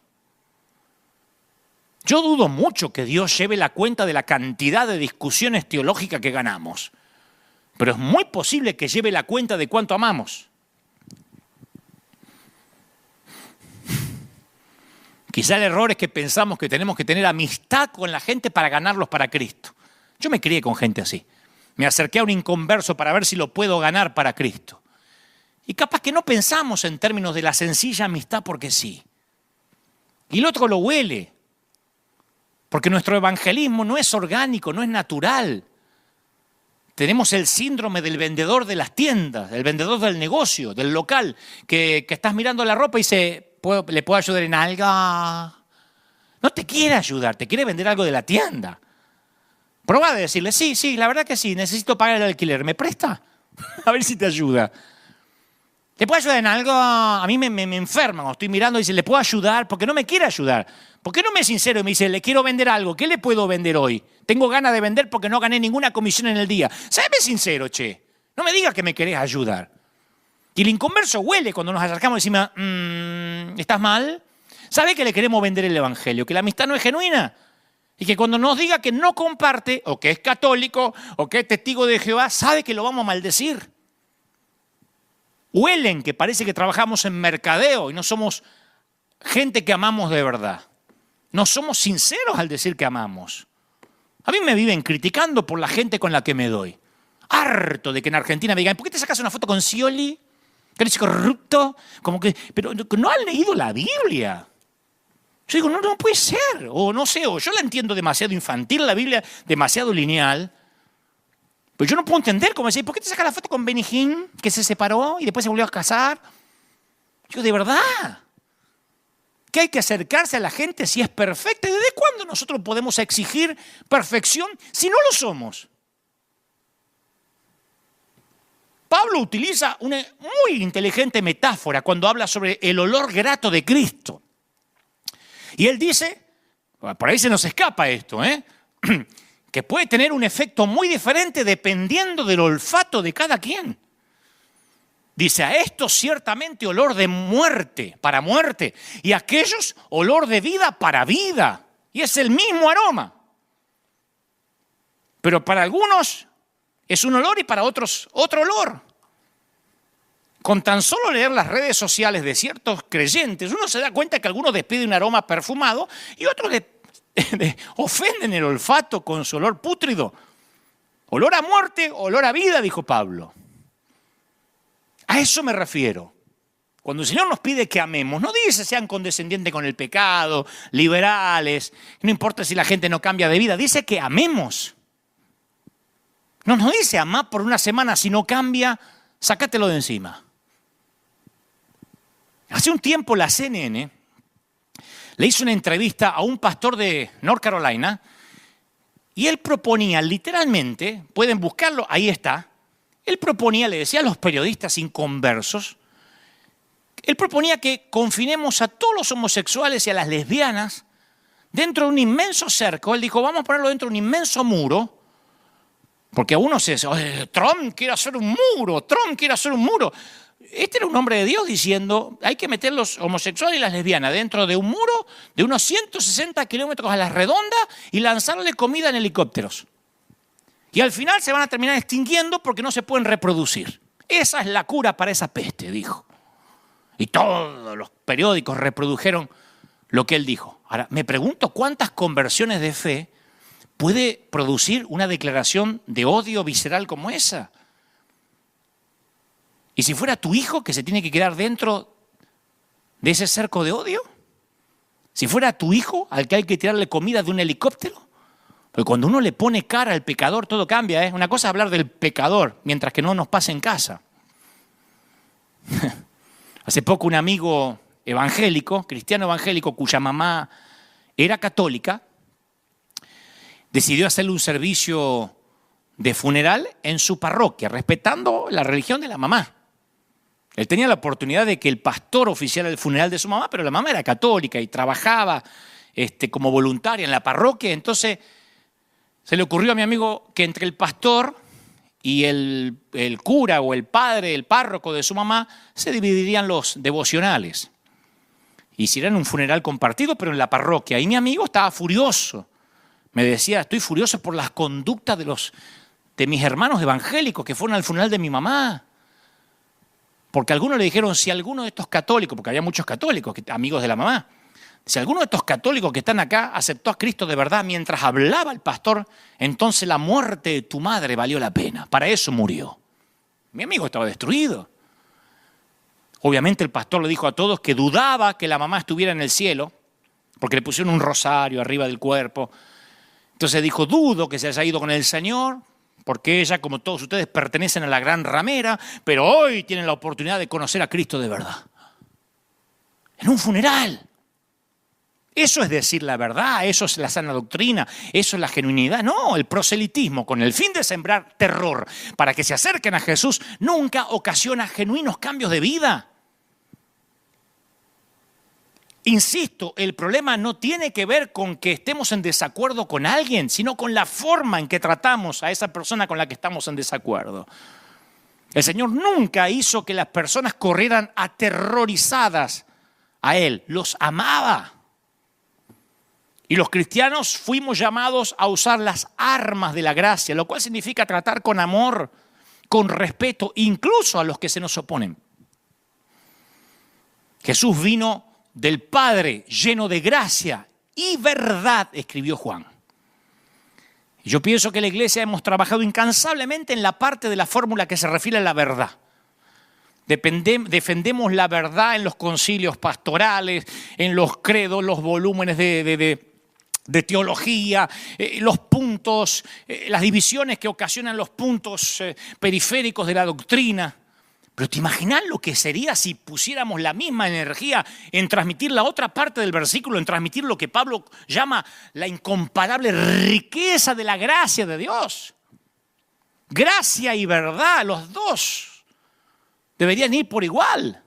[SPEAKER 1] Yo dudo mucho que Dios lleve la cuenta de la cantidad de discusiones teológicas que ganamos, pero es muy posible que lleve la cuenta de cuánto amamos. Quizá el error es que pensamos que tenemos que tener amistad con la gente para ganarlos para Cristo. Yo me crié con gente así. Me acerqué a un inconverso para ver si lo puedo ganar para Cristo. Y capaz que no pensamos en términos de la sencilla amistad porque sí. Y el otro lo huele. Porque nuestro evangelismo no es orgánico, no es natural. Tenemos el síndrome del vendedor de las tiendas, del vendedor del negocio, del local, que estás mirando la ropa y dice, ¿le puedo ayudar en algo? No te quiere ayudar, te quiere vender algo de la tienda. Probá de decirle, sí, la verdad que sí, necesito pagar el alquiler, ¿me presta? A ver si te ayuda. ¿Le puedo ayudar en algo? A mí me enferma cuando estoy mirando y dice, ¿le puedo ayudar? Porque no me quiere ayudar. ¿Por qué no me es sincero y me dice, le quiero vender algo? ¿Qué le puedo vender hoy? Tengo ganas de vender porque no gané ninguna comisión en el día. Séme sincero, che. No me digas que me querés ayudar. Y el inconverso huele cuando nos acercamos y decimos, ¿estás mal? ¿Sabe que le queremos vender el evangelio? Que la amistad no es genuina. Y que cuando nos diga que no comparte, o que es católico, o que es testigo de Jehová, sabe que lo vamos a maldecir. Huelen que parece que trabajamos en mercadeo y no somos gente que amamos de verdad. No somos sinceros al decir que amamos. A mí me viven criticando por la gente con la que me doy. Harto de que en Argentina me digan, ¿por qué te sacas una foto con Scioli? Que eres corrupto. Pero no han leído la Biblia. Yo digo, no puede ser. O no sé, o yo la entiendo demasiado infantil, la Biblia demasiado lineal. Pero yo no puedo entender cómo decir, ¿por qué te sacas la foto con Benny Hinn, que se separó y después se volvió a casar? Yo, de verdad, que hay que acercarse a la gente si es perfecta. ¿Desde cuándo nosotros podemos exigir perfección si no lo somos? Pablo utiliza una muy inteligente metáfora cuando habla sobre el olor grato de Cristo. Y él dice, por ahí se nos escapa esto, que puede tener un efecto muy diferente dependiendo del olfato de cada quien. Dice, a estos ciertamente olor de muerte, para muerte, y a aquellos olor de vida para vida. Y es el mismo aroma. Pero para algunos es un olor y para otros otro olor. Con tan solo leer las redes sociales de ciertos creyentes, uno se da cuenta que algunos despiden un aroma perfumado y otros ofenden el olfato con su olor pútrido. Olor a muerte, olor a vida, dijo Pablo. A eso me refiero. Cuando el Señor nos pide que amemos, no dice sean condescendientes con el pecado, liberales, no importa si la gente no cambia de vida, dice que amemos. No nos dice amar por una semana, si no cambia, sácatelo de encima. Hace un tiempo la CNN le hizo una entrevista a un pastor de North Carolina y él proponía literalmente, pueden buscarlo, ahí está, él proponía, le decía a los periodistas inconversos, él proponía que confinemos a todos los homosexuales y a las lesbianas dentro de un inmenso cerco. Él dijo, vamos a ponerlo dentro de un inmenso muro, porque a uno se dice, Trump quiere hacer un muro, Trump quiere hacer un muro. Este era un hombre de Dios diciendo, hay que meter los homosexuales y las lesbianas dentro de un muro de unos 160 kilómetros a la redonda y lanzarle comida en helicópteros. Y al final se van a terminar extinguiendo porque no se pueden reproducir. Esa es la cura para esa peste, dijo. Y todos los periódicos reprodujeron lo que él dijo. Ahora, me pregunto cuántas conversiones de fe puede producir una declaración de odio visceral como esa. ¿Y si fuera tu hijo que se tiene que quedar dentro de ese cerco de odio? ¿Si fuera tu hijo al que hay que tirarle comida de un helicóptero? Porque cuando uno le pone cara al pecador, todo cambia. Una cosa es hablar del pecador, mientras que no nos pase en casa. Hace poco un amigo evangélico, cristiano evangélico, cuya mamá era católica, decidió hacerle un servicio de funeral en su parroquia, respetando la religión de la mamá. Él tenía la oportunidad de que el pastor oficiara el funeral de su mamá, pero la mamá era católica y trabajaba como voluntaria en la parroquia. Entonces se le ocurrió a mi amigo que entre el pastor y el cura o el padre, el párroco de su mamá, se dividirían los devocionales. Hicieran un funeral compartido, pero en la parroquia. Y mi amigo estaba furioso. Me decía, estoy furioso por las conductas de mis hermanos evangélicos que fueron al funeral de mi mamá. Porque algunos le dijeron, si alguno de estos católicos, porque había muchos católicos, amigos de la mamá, si alguno de estos católicos que están acá aceptó a Cristo de verdad mientras hablaba el pastor, entonces la muerte de tu madre valió la pena. Para eso murió. Mi amigo estaba destruido. Obviamente el pastor le dijo a todos que dudaba que la mamá estuviera en el cielo, porque le pusieron un rosario arriba del cuerpo. Entonces dijo, dudo que se haya ido con el Señor, porque ella, como todos ustedes, pertenecen a la gran ramera, pero hoy tienen la oportunidad de conocer a Cristo de verdad. En un funeral. Eso es decir la verdad, eso es la sana doctrina, eso es la genuinidad. No, el proselitismo, con el fin de sembrar terror para que se acerquen a Jesús, nunca ocasiona genuinos cambios de vida. Insisto, el problema no tiene que ver con que estemos en desacuerdo con alguien, sino con la forma en que tratamos a esa persona con la que estamos en desacuerdo. El Señor nunca hizo que las personas corrieran aterrorizadas a Él, los amaba. Y los cristianos fuimos llamados a usar las armas de la gracia, lo cual significa tratar con amor, con respeto, incluso a los que se nos oponen. Jesús vino del Padre, lleno de gracia y verdad, escribió Juan. Yo pienso que en la iglesia hemos trabajado incansablemente en la parte de la fórmula que se refiere a la verdad. Defendemos la verdad en los concilios pastorales, en los credos, los volúmenes de teología, los puntos, las divisiones que ocasionan los puntos periféricos de la doctrina. Pero ¿te imaginas lo que sería si pusiéramos la misma energía en transmitir la otra parte del versículo, en transmitir lo que Pablo llama la incomparable riqueza de la gracia de Dios? Gracia y verdad, los dos deberían ir por igual.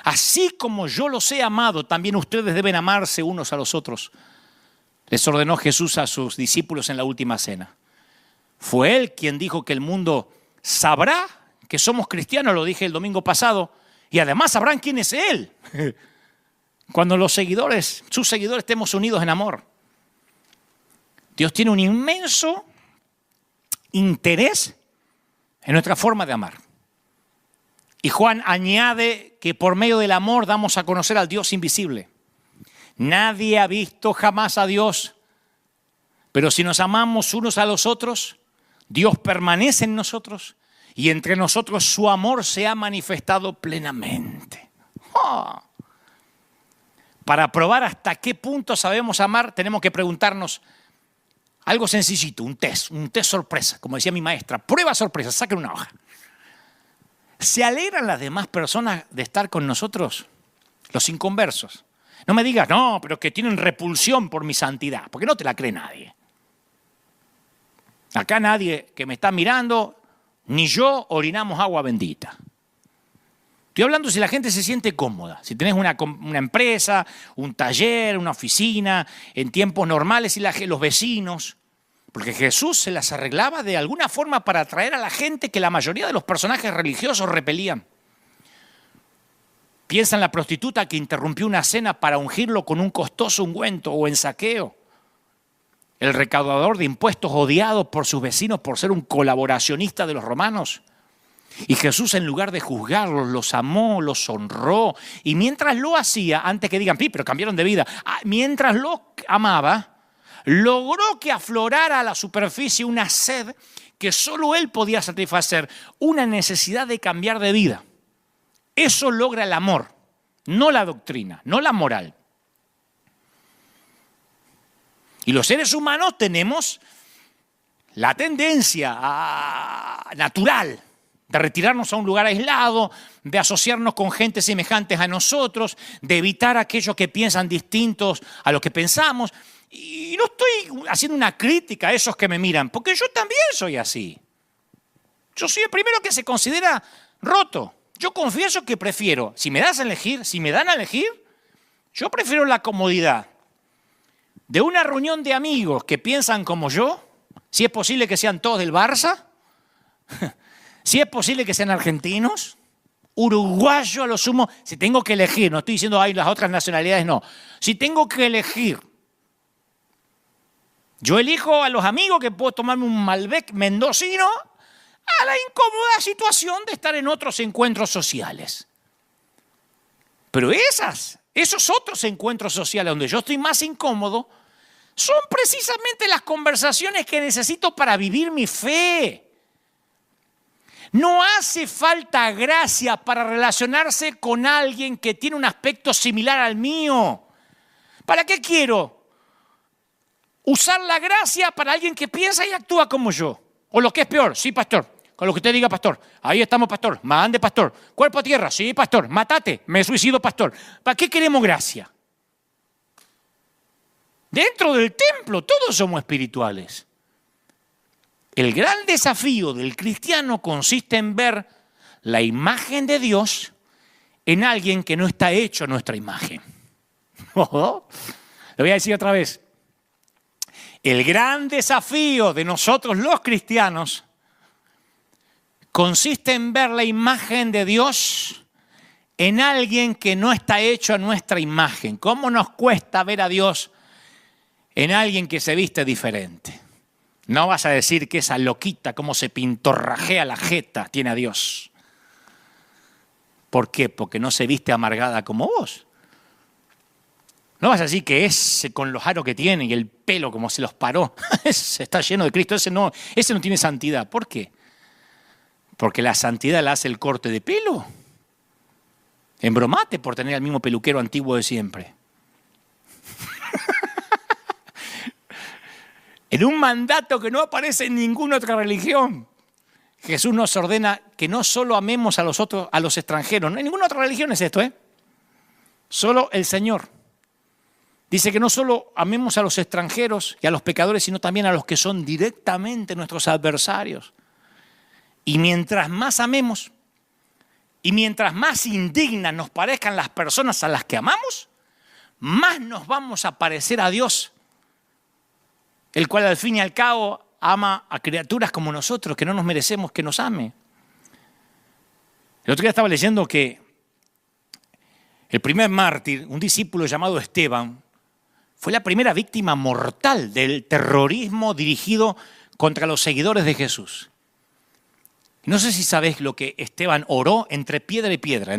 [SPEAKER 1] Así como yo los he amado, también ustedes deben amarse unos a los otros. Les ordenó Jesús a sus discípulos en la última cena. Fue Él quien dijo que el mundo sabrá que somos cristianos, lo dije el domingo pasado, y además sabrán quién es Él. Cuando sus seguidores estemos unidos en amor. Dios tiene un inmenso interés en nuestra forma de amar. Y Juan añade que por medio del amor damos a conocer al Dios invisible. Nadie ha visto jamás a Dios, pero si nos amamos unos a los otros, Dios permanece en nosotros y entre nosotros su amor se ha manifestado plenamente. Oh. Para probar hasta qué punto sabemos amar, tenemos que preguntarnos algo sencillito, un test sorpresa. Como decía mi maestra, prueba sorpresa, saquen una hoja. ¿Se alegran las demás personas de estar con nosotros? Los inconversos. No me digas, no, pero que tienen repulsión por mi santidad, porque no te la cree nadie. Acá nadie que me está mirando, ni yo orinamos agua bendita. Estoy hablando si la gente se siente cómoda, si tenés una empresa, un taller, una oficina, en tiempos normales y los vecinos. Porque Jesús se las arreglaba de alguna forma para atraer a la gente que la mayoría de los personajes religiosos repelían. Piensa en la prostituta que interrumpió una cena para ungirlo con un costoso ungüento o en Zaqueo. El recaudador de impuestos odiado por sus vecinos por ser un colaboracionista de los romanos. Y Jesús, en lugar de juzgarlos, los amó, los honró. Y mientras lo hacía, antes que digan, pero cambiaron de vida, mientras lo amaba, logró que aflorara a la superficie una sed que solo Él podía satisfacer, una necesidad de cambiar de vida. Eso logra el amor, no la doctrina, no la moral. Y los seres humanos tenemos la tendencia natural de retirarnos a un lugar aislado, de asociarnos con gente semejantes a nosotros, de evitar a aquellos que piensan distintos a lo que pensamos. Y no estoy haciendo una crítica a esos que me miran, porque yo también soy así. Yo soy el primero que se considera roto. Yo confieso que prefiero, si me dan a elegir, yo prefiero la comodidad de una reunión de amigos que piensan como yo, si es posible que sean todos del Barça, si es posible que sean argentinos, uruguayos a lo sumo, si tengo que elegir, no estoy diciendo hay las otras nacionalidades, no. Si tengo que elegir, yo elijo a los amigos que puedo tomarme un Malbec mendocino a la incómoda situación de estar en otros encuentros sociales. Pero esos otros encuentros sociales donde yo estoy más incómodo son precisamente las conversaciones que necesito para vivir mi fe. No hace falta gracia para relacionarse con alguien que tiene un aspecto similar al mío. ¿Para qué quiero usar la gracia para alguien que piensa y actúa como yo? O lo que es peor, sí, pastor, con lo que usted diga, pastor. Ahí estamos, pastor, mande, pastor. Cuerpo a tierra, sí, pastor, mátate, me suicido, pastor. ¿Para qué queremos gracia? Dentro del templo todos somos espirituales. El gran desafío del cristiano consiste en ver la imagen de Dios en alguien que no está hecho a nuestra imagen. Lo voy a decir otra vez. El gran desafío de nosotros los cristianos consiste en ver la imagen de Dios en alguien que no está hecho a nuestra imagen. ¿Cómo nos cuesta ver a Dios en alguien que se viste diferente? No vas a decir que esa loquita, cómo se pintorrajea la jeta, tiene a Dios. ¿Por qué? Porque no se viste amargada como vos. No vas a decir que ese con los aros que tiene y el pelo como se los paró, ese está lleno de Cristo, ese no tiene santidad. ¿Por qué? Porque la santidad la hace el corte de pelo. Embromate por tener al mismo peluquero antiguo de siempre. En un mandato que no aparece en ninguna otra religión, Jesús nos ordena que no solo amemos a los extranjeros. No hay ninguna otra religión es esto, Solo el Señor. Dice que no solo amemos a los extranjeros y a los pecadores, sino también a los que son directamente nuestros adversarios. Y mientras más amemos y mientras más indignas nos parezcan las personas a las que amamos, más nos vamos a parecer a Dios, el cual al fin y al cabo ama a criaturas como nosotros, que no nos merecemos que nos ame. El otro día estaba leyendo que el primer mártir, un discípulo llamado Esteban, fue la primera víctima mortal del terrorismo dirigido contra los seguidores de Jesús. No sé si sabés lo que Esteban oró entre piedra y piedra,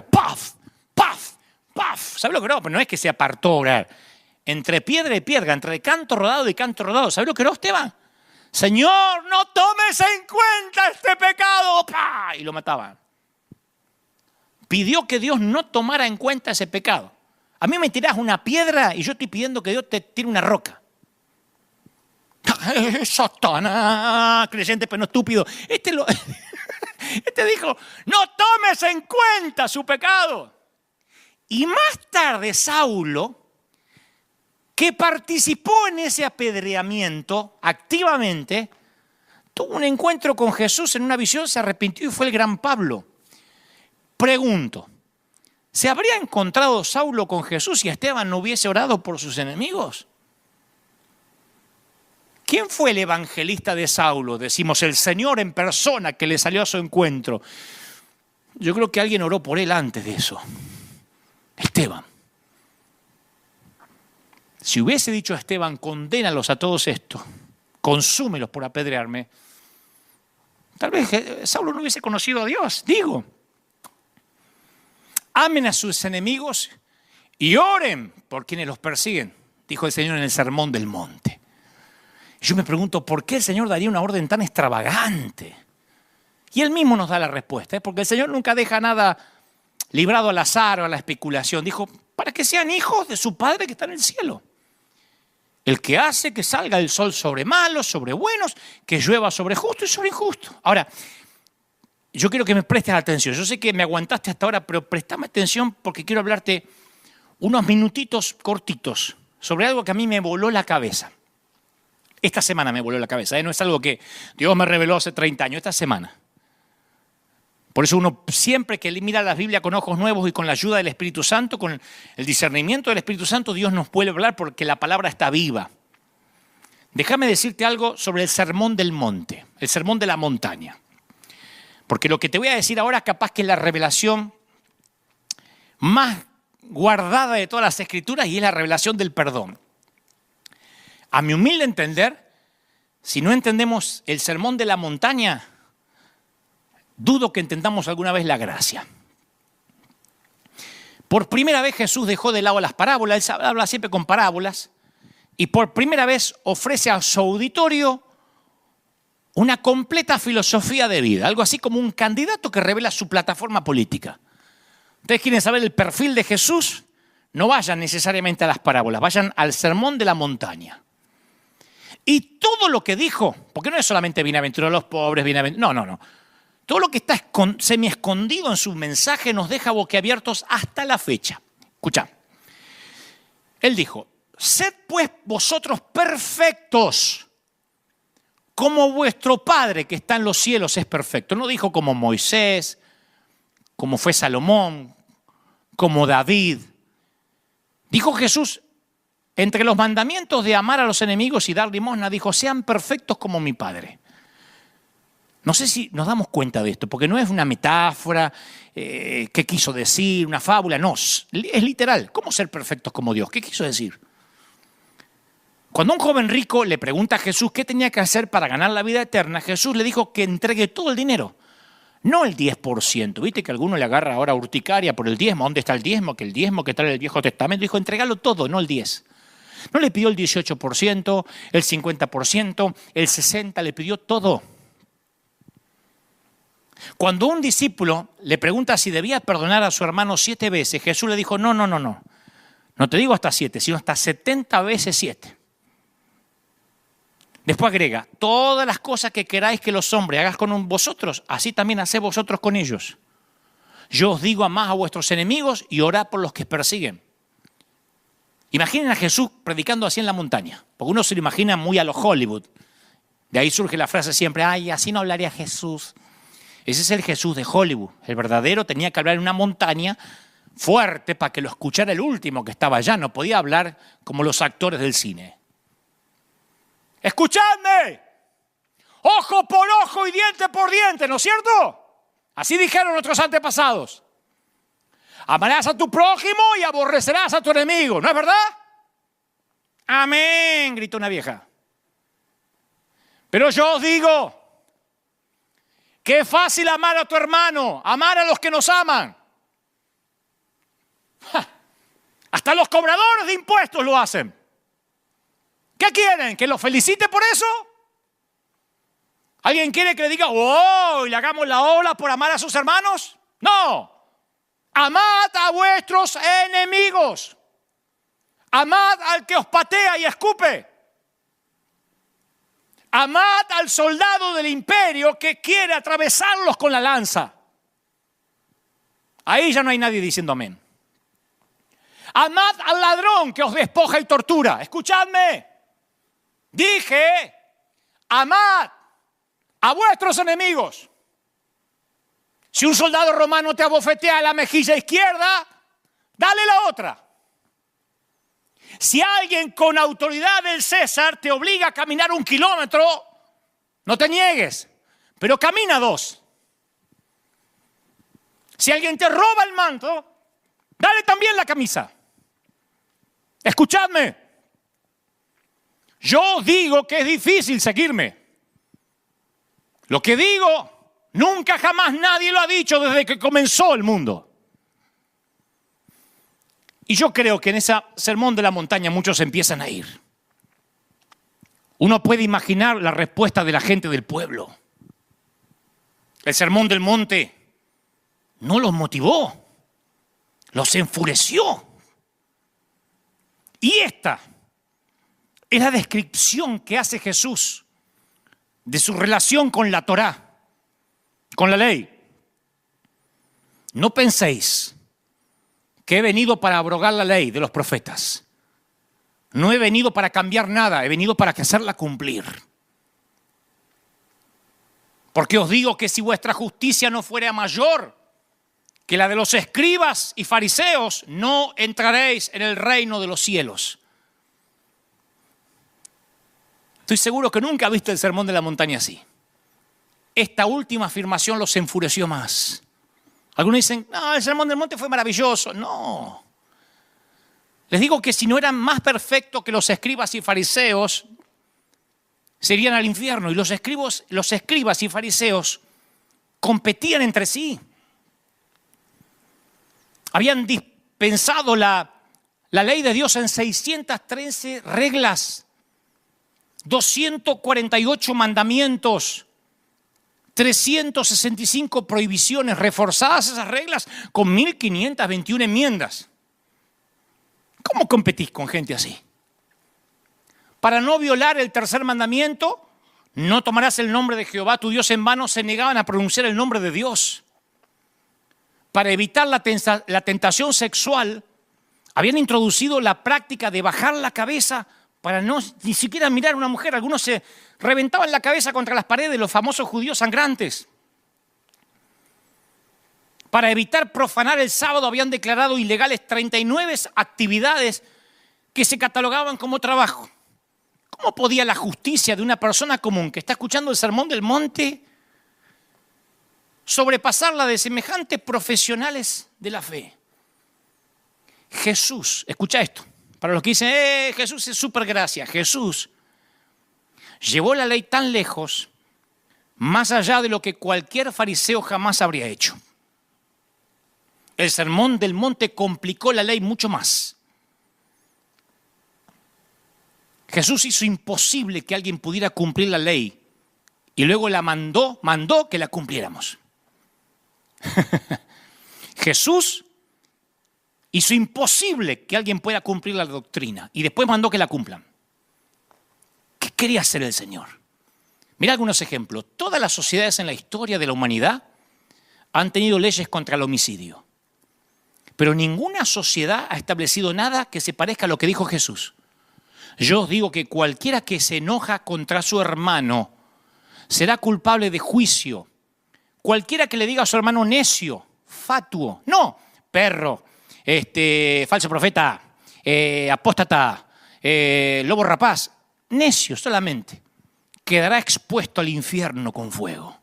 [SPEAKER 1] ¡paf! ¡paf! ¡paf! ¿Sabés lo que oró? Pero no es que se apartó a orar. Entre piedra y piedra, entre canto rodado y canto rodado. ¿Sabés lo que oró Esteban? Señor, no tomes en cuenta este pecado. ¡Pah! Y lo mataban. Pidió que Dios no tomara en cuenta ese pecado. A mí me tirás una piedra y yo estoy pidiendo que Dios te tire una roca. Satanás, creyente pero no estúpido. Este dijo, no tomes en cuenta su pecado. Y más tarde Saulo, que participó en ese apedreamiento activamente, tuvo un encuentro con Jesús en una visión, se arrepintió y fue el gran Pablo. Pregunto, ¿se habría encontrado Saulo con Jesús si Esteban no hubiese orado por sus enemigos? ¿Quién fue el evangelista de Saulo? Decimos, el Señor en persona que le salió a su encuentro. Yo creo que alguien oró por él antes de eso. Esteban. Si hubiese dicho a Esteban, condénalos a todos estos, consúmelos por apedrearme, tal vez Saulo no hubiese conocido a Dios. Digo, amen a sus enemigos y oren por quienes los persiguen, dijo el Señor en el Sermón del Monte. Yo me pregunto, ¿por qué el Señor daría una orden tan extravagante? Y Él mismo nos da la respuesta, porque el Señor nunca deja nada librado al azar o a la especulación. Dijo, para que sean hijos de su Padre que está en el cielo. El que hace que salga el sol sobre malos, sobre buenos, que llueva sobre justos y sobre injustos. Ahora, yo quiero que me prestes atención. Yo sé que me aguantaste hasta ahora, pero préstame atención porque quiero hablarte unos minutitos cortitos sobre algo que a mí me voló la cabeza. Esta semana me voló la cabeza, no es algo que Dios me reveló hace 30 años, esta semana. Por eso uno siempre que mira la Biblia con ojos nuevos y con la ayuda del Espíritu Santo, con el discernimiento del Espíritu Santo, Dios nos puede hablar porque la palabra está viva. Déjame decirte algo sobre el sermón del monte, el sermón de la montaña. Porque lo que te voy a decir ahora capaz que es la revelación más guardada de todas las Escrituras y es la revelación del perdón. A mi humilde entender, si no entendemos el sermón de la montaña, dudo que entendamos alguna vez la gracia. Por primera vez Jesús dejó de lado las parábolas, él habla siempre con parábolas, y por primera vez ofrece a su auditorio una completa filosofía de vida, algo así como un candidato que revela su plataforma política. Ustedes quieren saber el perfil de Jesús, no vayan necesariamente a las parábolas, vayan al sermón de la montaña. Y todo lo que dijo, porque no es solamente bienaventurados los pobres, no. Todo lo que está semi-escondido en su mensaje nos deja boquiabiertos hasta la fecha. Escucha, él dijo, sed pues vosotros perfectos, como vuestro Padre que está en los cielos es perfecto. No dijo como Moisés, como fue Salomón, como David. Dijo Jesús, entre los mandamientos de amar a los enemigos y dar limosna, dijo, sean perfectos como mi Padre. No sé si nos damos cuenta de esto, porque no es una metáfora, qué quiso decir, una fábula, no, es literal. ¿Cómo ser perfectos como Dios? ¿Qué quiso decir? Cuando un joven rico le pregunta a Jesús qué tenía que hacer para ganar la vida eterna, Jesús le dijo que entregue todo el dinero, no el 10%. ¿Viste que alguno le agarra ahora urticaria por el diezmo? ¿Dónde está el diezmo? Que el diezmo que trae el Viejo Testamento. Dijo, entregalo todo, no el 10%. No le pidió el 18%, el 50%, el 60%, le pidió todo. Cuando un discípulo le pregunta si debía perdonar a su hermano 7 veces, Jesús le dijo, no. No te digo hasta 7, sino hasta 70 veces 7. Después agrega, todas las cosas que queráis que los hombres hagan con vosotros, así también haced vosotros con ellos. Yo os digo, amad a vuestros enemigos y orad por los que persiguen. Imaginen a Jesús predicando así en la montaña, porque uno se lo imagina muy a lo Hollywood. De ahí surge la frase siempre, ay, así no hablaría Jesús. Ese es el Jesús de Hollywood. El verdadero tenía que hablar en una montaña fuerte para que lo escuchara el último que estaba allá. No podía hablar como los actores del cine. ¡Escuchadme! Ojo por ojo y diente por diente, ¿no es cierto? Así dijeron nuestros antepasados. Amarás a tu prójimo y aborrecerás a tu enemigo, ¿no es verdad? Amén, gritó una vieja. Pero yo os digo, que es fácil amar a tu hermano, amar a los que nos aman. Hasta los cobradores de impuestos lo hacen. ¿Qué quieren? ¿Que los felicite por eso? ¿Alguien quiere que le diga, oh, y le hagamos la ola por amar a sus hermanos? No. Amad a vuestros enemigos. Amad al que os patea y escupe. Amad al soldado del imperio que quiere atravesarlos con la lanza. Ahí ya no hay nadie diciendo amén. Amad al ladrón que os despoja y tortura. Escuchadme. Dije, amad a vuestros enemigos. Si un soldado romano te abofetea la mejilla izquierda, dale la otra. Si alguien con autoridad del César te obliga a caminar 1 kilómetro, no te niegues, pero camina 2. Si alguien te roba el manto, dale también la camisa. Escuchadme. Yo digo que es difícil seguirme. Lo que digo, nunca jamás nadie lo ha dicho desde que comenzó el mundo. Y yo creo que en ese sermón de la montaña muchos empiezan a ir. Uno puede imaginar la respuesta de la gente del pueblo. El sermón del monte no los motivó, los enfureció. Y esta es la descripción que hace Jesús de su relación con la Torá, con la ley. no penséis que he venido para abrogar la ley de los profetas. No he venido para cambiar nada, he venido para hacerla cumplir. Porque os digo que si vuestra justicia no fuera mayor que la de los escribas y fariseos, no entraréis en el reino de los cielos. Estoy seguro que nunca viste el Sermón de la Montaña así. Esta última afirmación los enfureció más. Algunos dicen, no, el Sermón del Monte fue maravilloso. No. Les digo que si no eran más perfectos que los escribas y fariseos, se irían al infierno. Y los escribas y fariseos competían entre sí. Habían dispensado la ley de Dios en 613 reglas, 248 mandamientos, 365 prohibiciones, reforzadas esas reglas con 1521 enmiendas. ¿Cómo competís con gente así? Para no violar el tercer mandamiento, no tomarás el nombre de Jehová tu Dios en vano, se negaban a pronunciar el nombre de Dios. Para evitar la tentación sexual, habían introducido la práctica de bajar la cabeza para no ni siquiera mirar a una mujer. Algunos se reventaban la cabeza contra las paredes, los famosos judíos sangrantes. Para evitar profanar el sábado, habían declarado ilegales 39 actividades que se catalogaban como trabajo. ¿Cómo podía la justicia de una persona común que está escuchando el Sermón del Monte sobrepasar la de semejantes profesionales de la fe? Jesús, escucha esto, para los que dicen, Jesús es súper gracia. Jesús llevó la ley tan lejos, más allá de lo que cualquier fariseo jamás habría hecho. El Sermón del Monte complicó la ley mucho más. Jesús hizo imposible que alguien pudiera cumplir la ley y luego la mandó que la cumpliéramos. Jesús hizo imposible que alguien pueda cumplir la doctrina y después mandó que la cumplan. ¿Qué quería hacer el Señor? Mira algunos ejemplos. Todas las sociedades en la historia de la humanidad han tenido leyes contra el homicidio. Pero ninguna sociedad ha establecido nada que se parezca a lo que dijo Jesús. Yo os digo que cualquiera que se enoja contra su hermano será culpable de juicio. Cualquiera que le diga a su hermano necio, fatuo, no, perro, falso profeta, apóstata, lobo rapaz, necio solamente, quedará expuesto al infierno con fuego.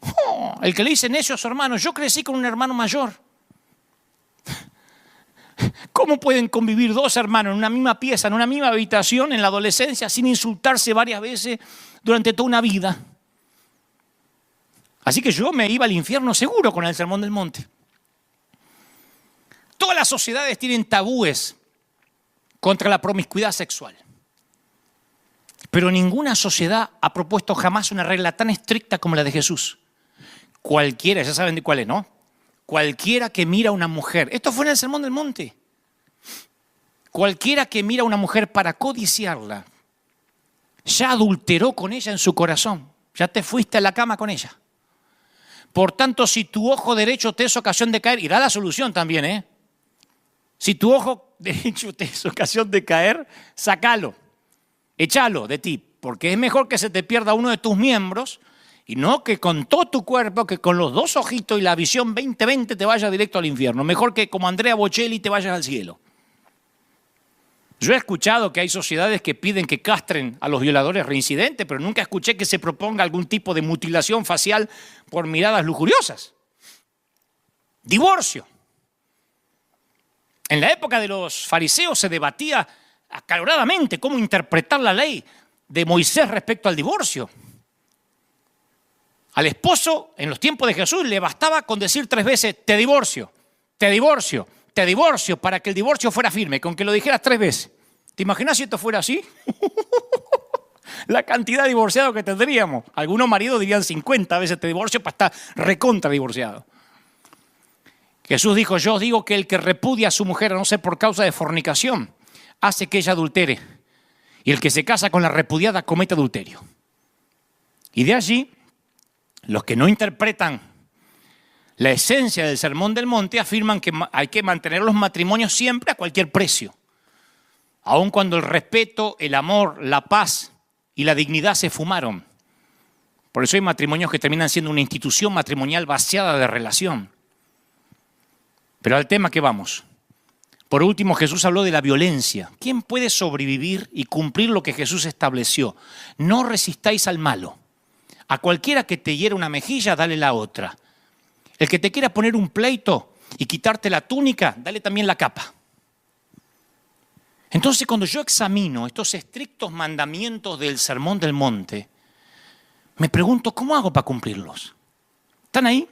[SPEAKER 1] Oh, el que le dice necio a su hermano, yo crecí con un hermano mayor. ¿Cómo pueden convivir dos hermanos en una misma pieza, en una misma habitación, en la adolescencia, sin insultarse varias veces durante toda una vida? Así que yo me iba al infierno seguro con el Sermón del Monte. Todas las sociedades tienen tabúes contra la promiscuidad sexual. Pero ninguna sociedad ha propuesto jamás una regla tan estricta como la de Jesús. Cualquiera, ya saben de cuál es, ¿no? Cualquiera que mira a una mujer, esto fue en el Sermón del Monte, cualquiera que mira a una mujer para codiciarla, ya adulteró con ella en su corazón, ya te fuiste a la cama con ella. Por tanto, si tu ojo derecho te es ocasión de caer, y da la solución también, si tu ojo derecho te es ocasión de caer, sácalo, échalo de ti, porque es mejor que se te pierda uno de tus miembros y no que con todo tu cuerpo, que con los dos ojitos y la visión 20/20 te vayas directo al infierno. Mejor que como Andrea Bocelli te vayas al cielo. Yo he escuchado que hay sociedades que piden que castren a los violadores reincidentes, pero nunca escuché que se proponga algún tipo de mutilación facial por miradas lujuriosas. Divorcio. En la época de los fariseos se debatía acaloradamente cómo interpretar la ley de Moisés respecto al divorcio. Al esposo, en los tiempos de Jesús, le bastaba con decir 3 veces, te divorcio, te divorcio, te divorcio, para que el divorcio fuera firme, con que lo dijeras 3 veces. ¿Te imaginas si esto fuera así? La cantidad de divorciados que tendríamos. Algunos maridos dirían 50 veces te divorcio para estar recontra divorciado. Jesús dijo, yo os digo que el que repudia a su mujer, a no ser por causa de fornicación, hace que ella adultere. Y el que se casa con la repudiada comete adulterio. Y de allí, los que no interpretan La esencia del Sermón del Monte afirman que hay que mantener los matrimonios siempre a cualquier precio, aun cuando el respeto, el amor, la paz y la dignidad se fumaron. Por eso hay matrimonios que terminan siendo una institución matrimonial vaciada de relación. Pero al tema que vamos. Por último, Jesús habló de la violencia. ¿Quién puede sobrevivir y cumplir lo que Jesús estableció? No resistáis al malo. A cualquiera que te hiera una mejilla, dale la otra. El que te quiera poner un pleito y quitarte la túnica, dale también la capa. Entonces, cuando yo examino estos estrictos mandamientos del Sermón del Monte, me pregunto, ¿cómo hago para cumplirlos? ¿Están ahí?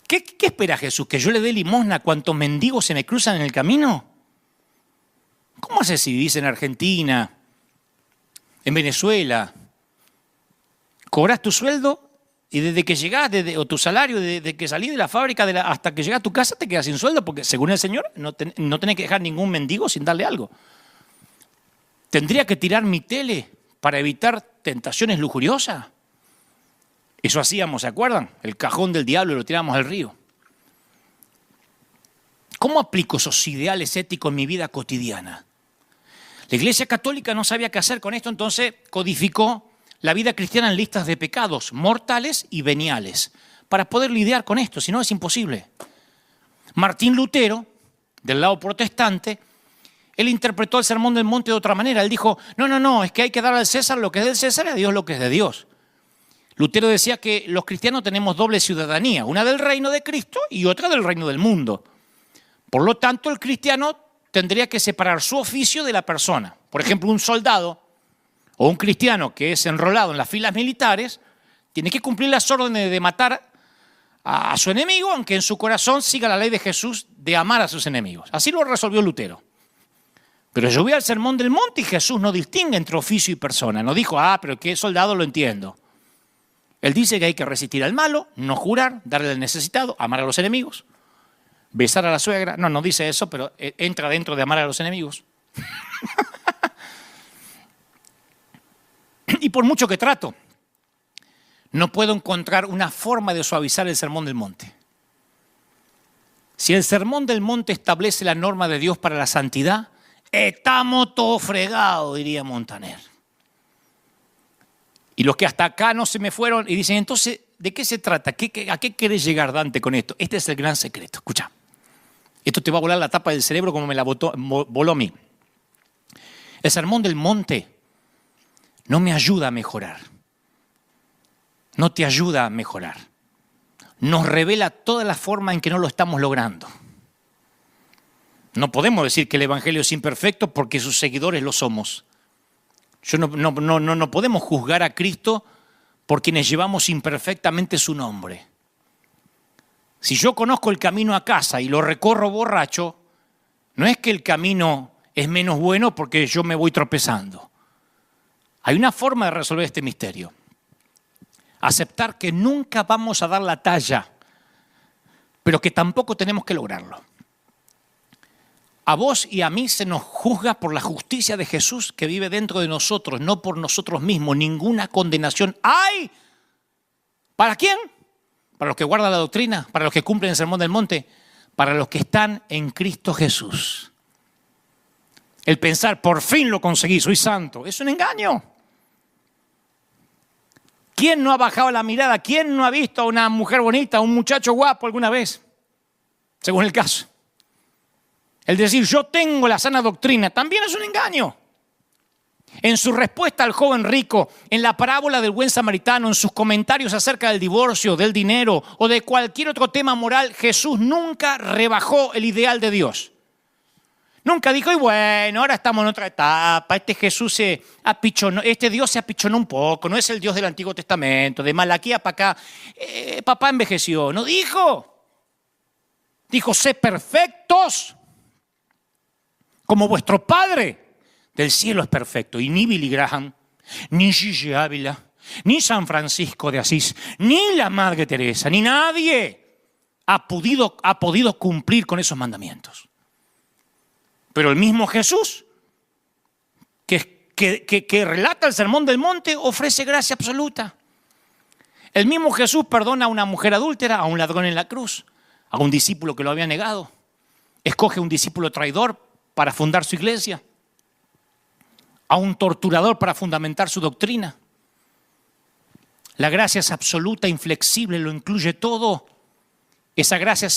[SPEAKER 1] ¿Qué espera Jesús? ¿Que yo le dé limosna a cuantos mendigos se me cruzan en el camino? ¿Cómo haces si vivís en Argentina, en Venezuela? Cobras tu sueldo y desde que llegás, o tu salario, desde que salís de la fábrica hasta que llegás a tu casa te quedas sin sueldo porque según el Señor no tenés que dejar ningún mendigo sin darle algo. ¿Tendría que tirar mi tele para evitar tentaciones lujuriosas? Eso hacíamos, ¿se acuerdan? El cajón del diablo lo tiramos al río. ¿Cómo aplico esos ideales éticos en mi vida cotidiana? La Iglesia Católica no sabía qué hacer con esto, entonces codificó la vida cristiana en listas de pecados mortales y veniales para poder lidiar con esto, si no es imposible. Martín Lutero, del lado protestante, él interpretó el Sermón del Monte de otra manera. Él dijo, no, es que hay que dar al César lo que es del César y a Dios lo que es de Dios. Lutero decía que los cristianos tenemos doble ciudadanía, una del reino de Cristo y otra del reino del mundo. Por lo tanto, el cristiano tendría que separar su oficio de la persona. Por ejemplo, un soldado o un cristiano que es enrolado en las filas militares tiene que cumplir las órdenes de matar a su enemigo, aunque en su corazón siga la ley de Jesús de amar a sus enemigos. Así lo resolvió Lutero. Pero yo voy al Sermón del Monte y Jesús no distingue entre oficio y persona. No dijo, pero que soldado lo entiendo. Él dice que hay que resistir al malo, no jurar, darle al necesitado, amar a los enemigos, besar a la suegra. No dice eso, pero entra dentro de amar a los enemigos. Y por mucho que trato, no puedo encontrar una forma de suavizar el Sermón del Monte. Si el Sermón del Monte establece la norma de Dios para la santidad, estamos todos fregados, diría Montaner. Y los que hasta acá no se me fueron y dicen, entonces, ¿de qué se trata? ¿A qué querés llegar, Dante, con esto? Este es el gran secreto. Escucha, esto te va a volar la tapa del cerebro como me la voló a mí. El Sermón del Monte no me ayuda a mejorar. No te ayuda a mejorar. Nos revela toda la forma en que no lo estamos logrando. No podemos decir que el Evangelio es imperfecto porque sus seguidores lo somos. No podemos juzgar a Cristo por quienes llevamos imperfectamente su nombre. Si yo conozco el camino a casa y lo recorro borracho, no es que el camino es menos bueno porque yo me voy tropezando. Hay una forma de resolver este misterio. Aceptar que nunca vamos a dar la talla, pero que tampoco tenemos que lograrlo. A vos y a mí se nos juzga por la justicia de Jesús que vive dentro de nosotros, no por nosotros mismos. Ninguna condenación hay. ¿Para quién? Para los que guardan la doctrina, para los que cumplen el Sermón del Monte, para los que están en Cristo Jesús. El pensar, por fin lo conseguí, soy santo, es un engaño. ¿Quién no ha bajado la mirada? ¿Quién no ha visto a una mujer bonita, a un muchacho guapo alguna vez? Según el caso. El decir, yo tengo la sana doctrina, también es un engaño. En su respuesta al joven rico, en la parábola del buen samaritano, en sus comentarios acerca del divorcio, del dinero o de cualquier otro tema moral, Jesús nunca rebajó el ideal de Dios. Nunca dijo, y bueno, ahora estamos en otra etapa, este Dios se apichonó un poco, no es el Dios del Antiguo Testamento, de Malaquía para acá, papá envejeció. No dijo, sé perfectos, como vuestro Padre del cielo es perfecto. Y ni Billy Graham, ni Gigi Ávila, ni San Francisco de Asís, ni la Madre Teresa, ni nadie ha podido cumplir con esos mandamientos. Pero el mismo Jesús, que relata el Sermón del Monte, ofrece gracia absoluta. El mismo Jesús perdona a una mujer adúltera, a un ladrón en la cruz, a un discípulo que lo había negado. Escoge un discípulo traidor para fundar su iglesia, a un torturador para fundamentar su doctrina. La gracia es absoluta, inflexible, lo incluye todo. Esa gracia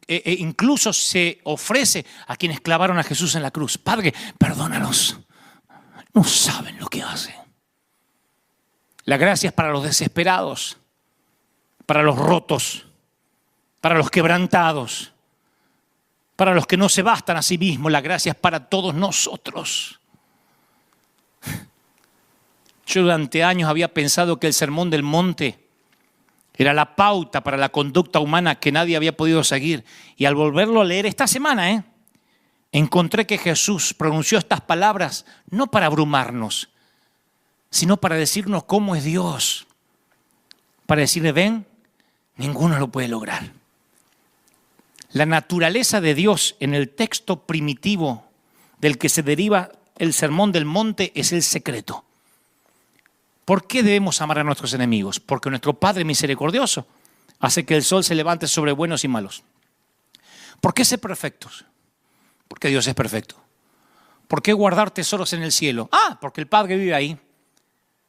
[SPEAKER 1] incluso se ofrece a quienes clavaron a Jesús en la cruz. Padre, perdónalos. No saben lo que hacen. La gracia es para los desesperados, para los rotos, para los quebrantados, para los que no se bastan a sí mismos. La gracia es para todos nosotros. Yo durante años había pensado que el Sermón del Monte era la pauta para la conducta humana que nadie había podido seguir. Y al volverlo a leer esta semana, encontré que Jesús pronunció estas palabras no para abrumarnos, sino para decirnos cómo es Dios. Para decirle, ven, ninguno lo puede lograr. La naturaleza de Dios en el texto primitivo del que se deriva el Sermón del Monte es el secreto. ¿Por qué debemos amar a nuestros enemigos? Porque nuestro Padre misericordioso hace que el sol se levante sobre buenos y malos. ¿Por qué ser perfectos? Porque Dios es perfecto. ¿Por qué guardar tesoros en el cielo? Porque el Padre vive ahí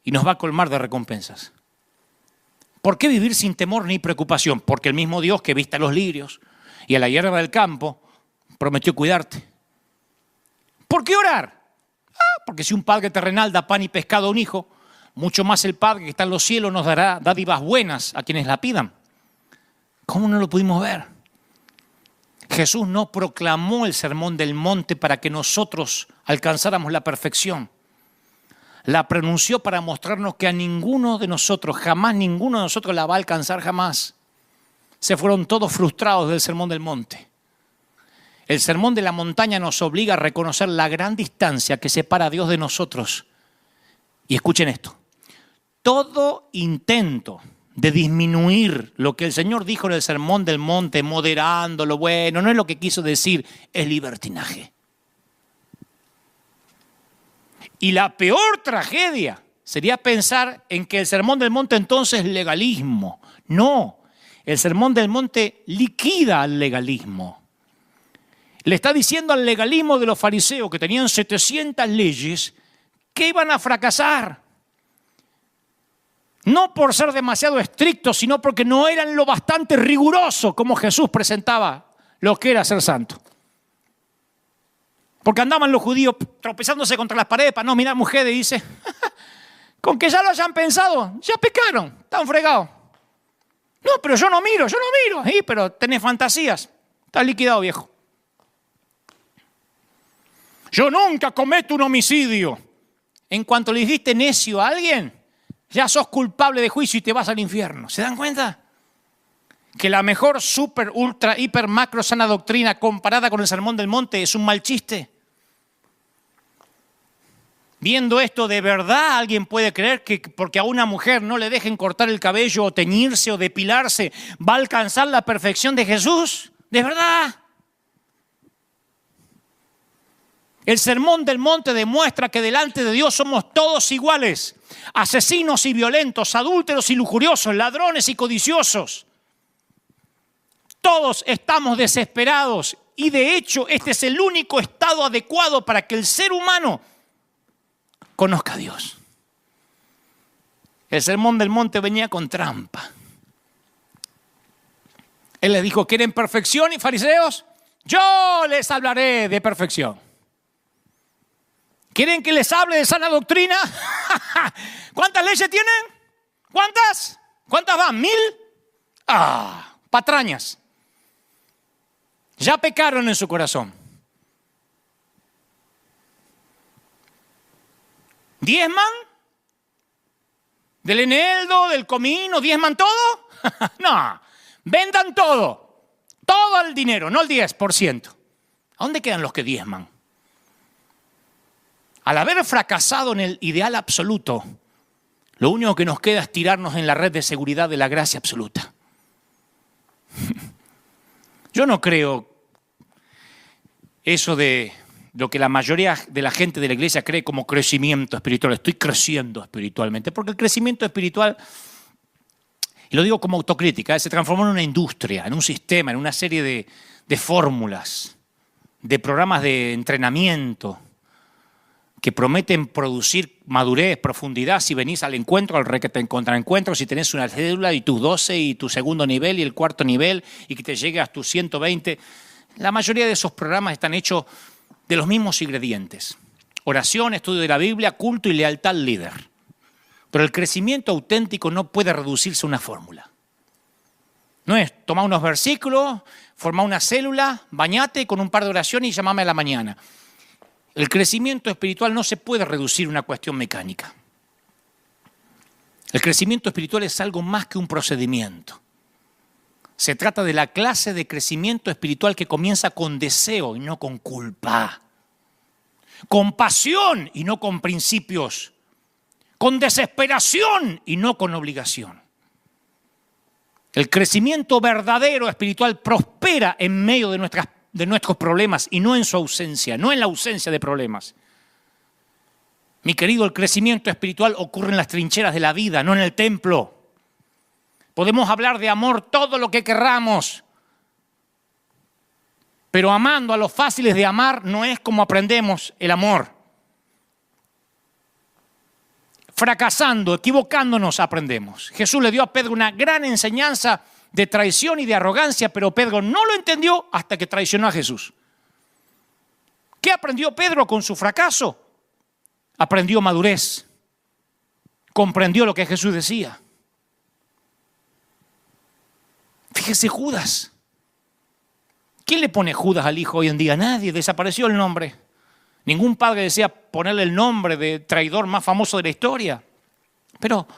[SPEAKER 1] y nos va a colmar de recompensas. ¿Por qué vivir sin temor ni preocupación? Porque el mismo Dios que viste a los lirios y a la hierba del campo prometió cuidarte. ¿Por qué orar? Porque si un padre terrenal da pan y pescado a un hijo, mucho más el Padre que está en los cielos nos dará dádivas buenas a quienes la pidan. ¿Cómo no lo pudimos ver? Jesús no proclamó el Sermón del Monte para que nosotros alcanzáramos la perfección. La pronunció para mostrarnos que a ninguno de nosotros, jamás ninguno de nosotros la va a alcanzar jamás. Se fueron todos frustrados del Sermón del Monte. El Sermón de la Montaña nos obliga a reconocer la gran distancia que separa a Dios de nosotros. Y escuchen esto. Todo intento de disminuir lo que el Señor dijo en el Sermón del Monte, moderándolo, bueno, no es lo que quiso decir, es libertinaje. Y la peor tragedia sería pensar en que el Sermón del Monte entonces es legalismo. No, el Sermón del Monte liquida al legalismo. Le está diciendo al legalismo de los fariseos que tenían 700 leyes que iban a fracasar. No por ser demasiado estrictos, sino porque no eran lo bastante rigurosos como Jesús presentaba lo que era ser santo. Porque andaban los judíos tropezándose contra las paredes para no mirar mujeres y dice, con que ya lo hayan pensado, ya pecaron, están fregados. No, pero yo no miro. Sí, pero tenés fantasías, estás liquidado, viejo. Yo nunca cometo un homicidio. En cuanto le dijiste necio a alguien, ya sos culpable de juicio y te vas al infierno. ¿Se dan cuenta? Que la mejor super, ultra, hiper, macro, sana doctrina comparada con el Sermón del Monte es un mal chiste. Viendo esto, ¿de verdad alguien puede creer que porque a una mujer no le dejen cortar el cabello o teñirse o depilarse va a alcanzar la perfección de Jesús? ¿De verdad? El Sermón del Monte demuestra que delante de Dios somos todos iguales. Asesinos y violentos, adúlteros y lujuriosos, ladrones y codiciosos. Todos estamos desesperados y de hecho este es el único estado adecuado para que el ser humano conozca a Dios. El Sermón del Monte venía con trampa. Él les dijo, ¿quieren perfección y fariseos? Yo les hablaré de perfección. ¿Quieren que les hable de sana doctrina? ¿Cuántas leyes tienen? ¿Cuántas? ¿Cuántas van? ¿1000? Patrañas. Ya pecaron en su corazón. ¿Diezman? ¿Del eneldo, del comino? ¿Diezman todo? No, vendan todo. Todo el dinero, no el 10%. ¿A dónde quedan los que diezman? Al haber fracasado en el ideal absoluto, lo único que nos queda es tirarnos en la red de seguridad de la gracia absoluta. Yo no creo eso de lo que la mayoría de la gente de la iglesia cree como crecimiento espiritual. Estoy creciendo espiritualmente, porque el crecimiento espiritual Y lo digo como autocrítica, se transformó en una industria, en un sistema, en una serie de fórmulas, de programas de entrenamiento que prometen producir madurez, profundidad, si venís al encuentro, al contraencuentro, si tenés una cédula y tus 12 y tu segundo nivel y el cuarto nivel y que te llegue a tus 120. La mayoría de esos programas están hechos de los mismos ingredientes. Oración, estudio de la Biblia, culto y lealtad al líder. Pero el crecimiento auténtico no puede reducirse a una fórmula. No es tomar unos versículos, formar una célula, bañate con un par de oraciones y llamame a la mañana. El crecimiento espiritual no se puede reducir a una cuestión mecánica. El crecimiento espiritual es algo más que un procedimiento. Se trata de la clase de crecimiento espiritual que comienza con deseo y no con culpa. Con pasión y no con principios. Con desesperación y no con obligación. El crecimiento verdadero espiritual prospera en medio de nuestros problemas y no en su ausencia, no en la ausencia de problemas. Mi querido, el crecimiento espiritual ocurre en las trincheras de la vida, no en el templo. Podemos hablar de amor todo lo que querramos, pero amando a los fáciles de amar no es como aprendemos el amor. Fracasando, equivocándonos, aprendemos. Jesús le dio a Pedro una gran enseñanza de traición y de arrogancia, pero Pedro no lo entendió hasta que traicionó a Jesús. ¿Qué aprendió Pedro con su fracaso? Aprendió madurez. Comprendió lo que Jesús decía. Fíjese Judas. ¿Quién le pone Judas al hijo hoy en día? Nadie, desapareció el nombre. Ningún padre desea ponerle el nombre de traidor más famoso de la historia. Pero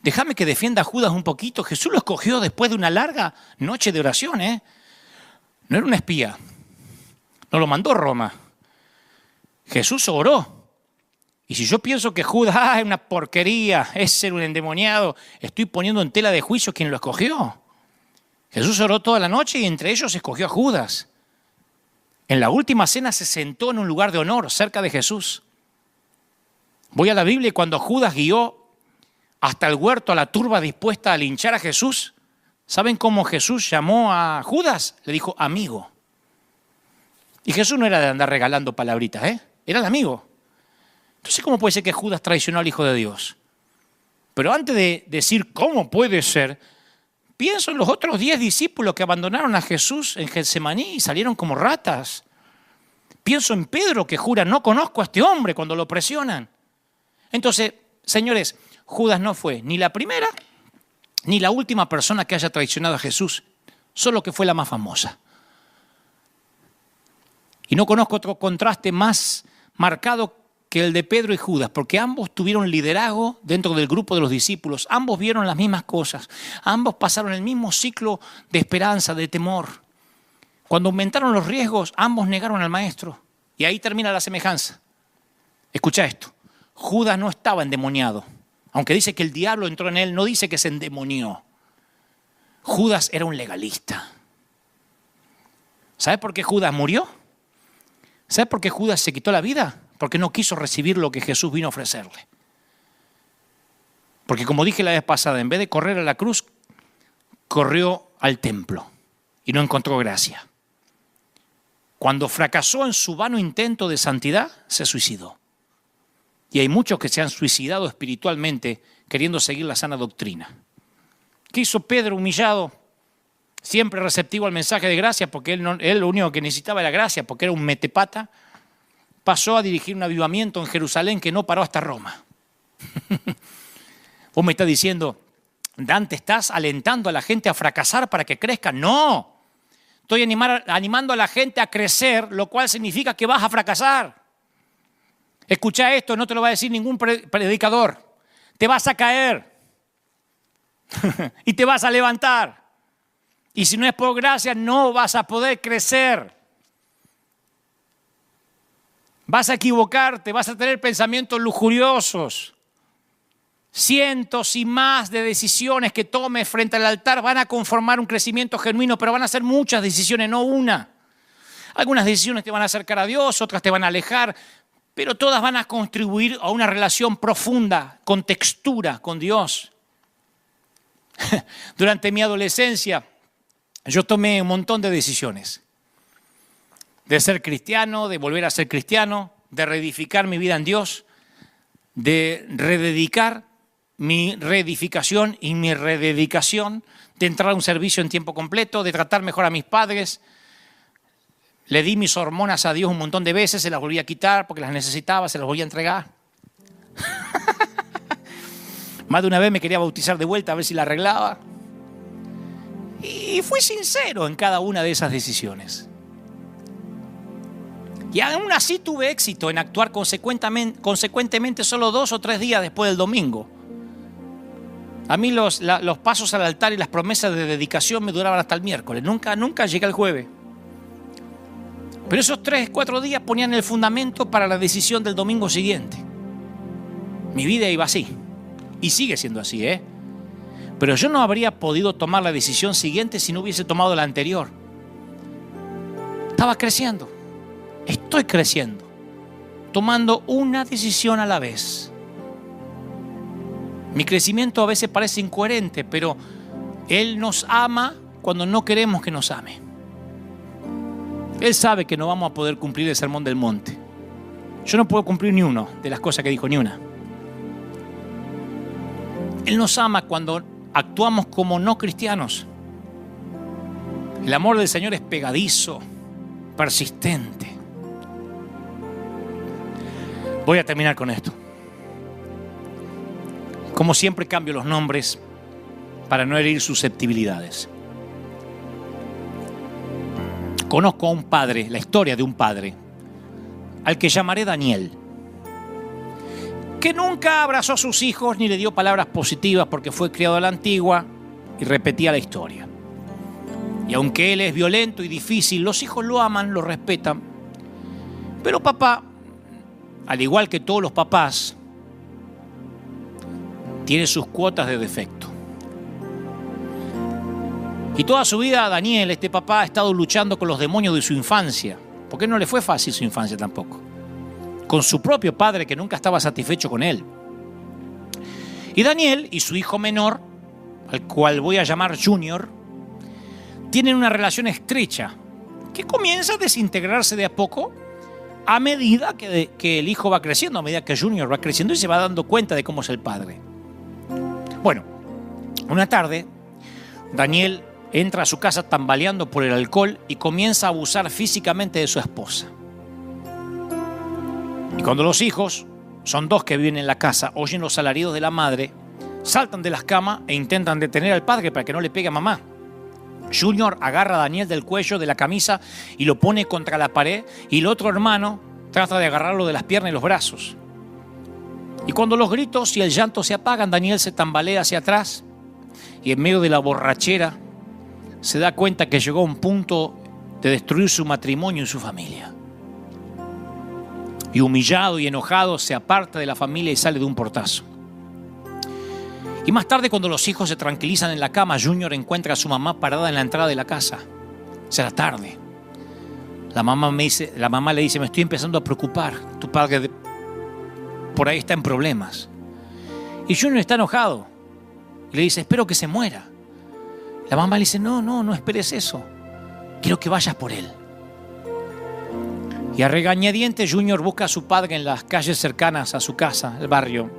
[SPEAKER 1] déjame que defienda a Judas un poquito. Jesús lo escogió después de una larga noche de oración. No era un espía. No lo mandó Roma. Jesús oró. Y si yo pienso que Judas es una porquería, es ser un endemoniado, estoy poniendo en tela de juicio quien lo escogió. Jesús oró toda la noche y entre ellos escogió a Judas. En la última cena se sentó en un lugar de honor cerca de Jesús. Voy a la Biblia y cuando Judas guió hasta el huerto a la turba dispuesta a linchar a Jesús, ¿saben cómo Jesús llamó a Judas? Le dijo amigo. Y Jesús no era de andar regalando palabritas, era el amigo. Entonces, ¿cómo puede ser que Judas traicionó al Hijo de Dios? Pero antes de decir cómo puede ser, pienso en los otros 10 discípulos que abandonaron a Jesús en Getsemaní y salieron como ratas. Pienso en Pedro que jura, no conozco a este hombre cuando lo presionan. Entonces, señores, Judas no fue ni la primera ni la última persona que haya traicionado a Jesús, solo que fue la más famosa. Y no conozco otro contraste más marcado que el de Pedro y Judas, porque ambos tuvieron liderazgo dentro del grupo de los discípulos, ambos vieron las mismas cosas, ambos pasaron el mismo ciclo de esperanza, de temor. Cuando aumentaron los riesgos, ambos negaron al maestro. Y ahí termina la semejanza. Escucha esto, Judas no estaba endemoniado, aunque dice que el diablo entró en él, no dice que se endemonió. Judas era un legalista. ¿Sabe por qué Judas murió? ¿Sabe por qué Judas se quitó la vida? Porque no quiso recibir lo que Jesús vino a ofrecerle. Porque como dije la vez pasada, en vez de correr a la cruz, corrió al templo y no encontró gracia. Cuando fracasó en su vano intento de santidad, se suicidó. Y hay muchos que se han suicidado espiritualmente queriendo seguir la sana doctrina. ¿Qué hizo Pedro humillado? Siempre receptivo al mensaje de gracia, porque él lo único que necesitaba era gracia, porque era un metepata. Pasó a dirigir un avivamiento en Jerusalén que no paró hasta Roma. Vos me estás diciendo, Dante, ¿estás alentando a la gente a fracasar para que crezca? No, estoy animando a la gente a crecer, lo cual significa que vas a fracasar. Escucha esto, no te lo va a decir ningún predicador. Te vas a caer y te vas a levantar. Y si no es por gracia, no vas a poder crecer. Vas a equivocarte, vas a tener pensamientos lujuriosos. Cientos y más de decisiones que tomes frente al altar van a conformar un crecimiento genuino, pero van a ser muchas decisiones, no una. Algunas decisiones te van a acercar a Dios, otras te van a alejar, pero todas van a contribuir a una relación profunda, con textura, con Dios. Durante mi adolescencia, yo tomé un montón de decisiones. De ser cristiano, de volver a ser cristiano, de reedificar mi vida en Dios, de rededicar mi reedificación y mi rededicación, de entrar a un servicio en tiempo completo, de tratar mejor a mis padres. Le di mis hormonas a Dios un montón de veces, se las volví a quitar porque las necesitaba, se las volví a entregar. Más de una vez me quería bautizar de vuelta a ver si la arreglaba. Y fui sincero en cada una de esas decisiones. Y aún así tuve éxito en actuar consecuentemente solo 2 o 3 días después del domingo. A mí los pasos al altar y las promesas de dedicación me duraban hasta el miércoles. Nunca llegué al jueves. Pero esos 3, 4 días ponían el fundamento para la decisión del domingo siguiente. Mi vida iba así. Y sigue siendo así, ¿eh? Pero yo no habría podido tomar la decisión siguiente si no hubiese tomado la anterior. Estaba creciendo. Estoy creciendo. Tomando una decisión a la vez. Mi crecimiento a veces parece incoherente, pero Él nos ama cuando no queremos que nos ame. Él sabe que no vamos a poder cumplir el sermón del monte. Yo no puedo cumplir ni uno de las cosas que dijo, ni una. Él nos ama cuando actuamos como no cristianos. El amor del Señor es pegadizo, persistente. Voy a terminar con esto. Como siempre cambio los nombres para no herir susceptibilidades. Conozco a un padre, la historia de un padre, al que llamaré Daniel, que nunca abrazó a sus hijos ni le dio palabras positivas porque fue criado a la antigua y repetía la historia. Y aunque él es violento y difícil, los hijos lo aman, lo respetan. Pero papá, al igual que todos los papás, tiene sus cuotas de defecto. Y toda su vida Daniel, este papá, ha estado luchando con los demonios de su infancia, porque no le fue fácil su infancia tampoco. Con su propio padre que nunca estaba satisfecho con él. Y Daniel y su hijo menor, al cual voy a llamar Junior, tienen una relación estrecha que comienza a desintegrarse de a poco a medida que el hijo va creciendo, a medida que Junior va creciendo y se va dando cuenta de cómo es el padre. Bueno, una tarde, Daniel entra a su casa tambaleando por el alcohol y comienza a abusar físicamente de su esposa. Y cuando los hijos, son 2 que viven en la casa, oyen los alaridos de la madre, saltan de las camas e intentan detener al padre para que no le pegue a mamá. Junior agarra a Daniel del cuello de la camisa y lo pone contra la pared, y el otro hermano trata de agarrarlo de las piernas y los brazos. Y cuando los gritos y el llanto se apagan, Daniel se tambalea hacia atrás y en medio de la borrachera se da cuenta que llegó a un punto de destruir su matrimonio y su familia. Y humillado y enojado se aparta de la familia y sale de un portazo. Y más tarde, cuando los hijos se tranquilizan en la cama, Junior encuentra a su mamá parada en la entrada de la casa. Será tarde. La mamá le dice, me estoy empezando a preocupar. Tu padre por ahí está en problemas. Y Junior está enojado. Y le dice, espero que se muera. La mamá le dice, no esperes eso. Quiero que vayas por él. Y a regañadientes Junior busca a su padre en las calles cercanas a su casa, el barrio.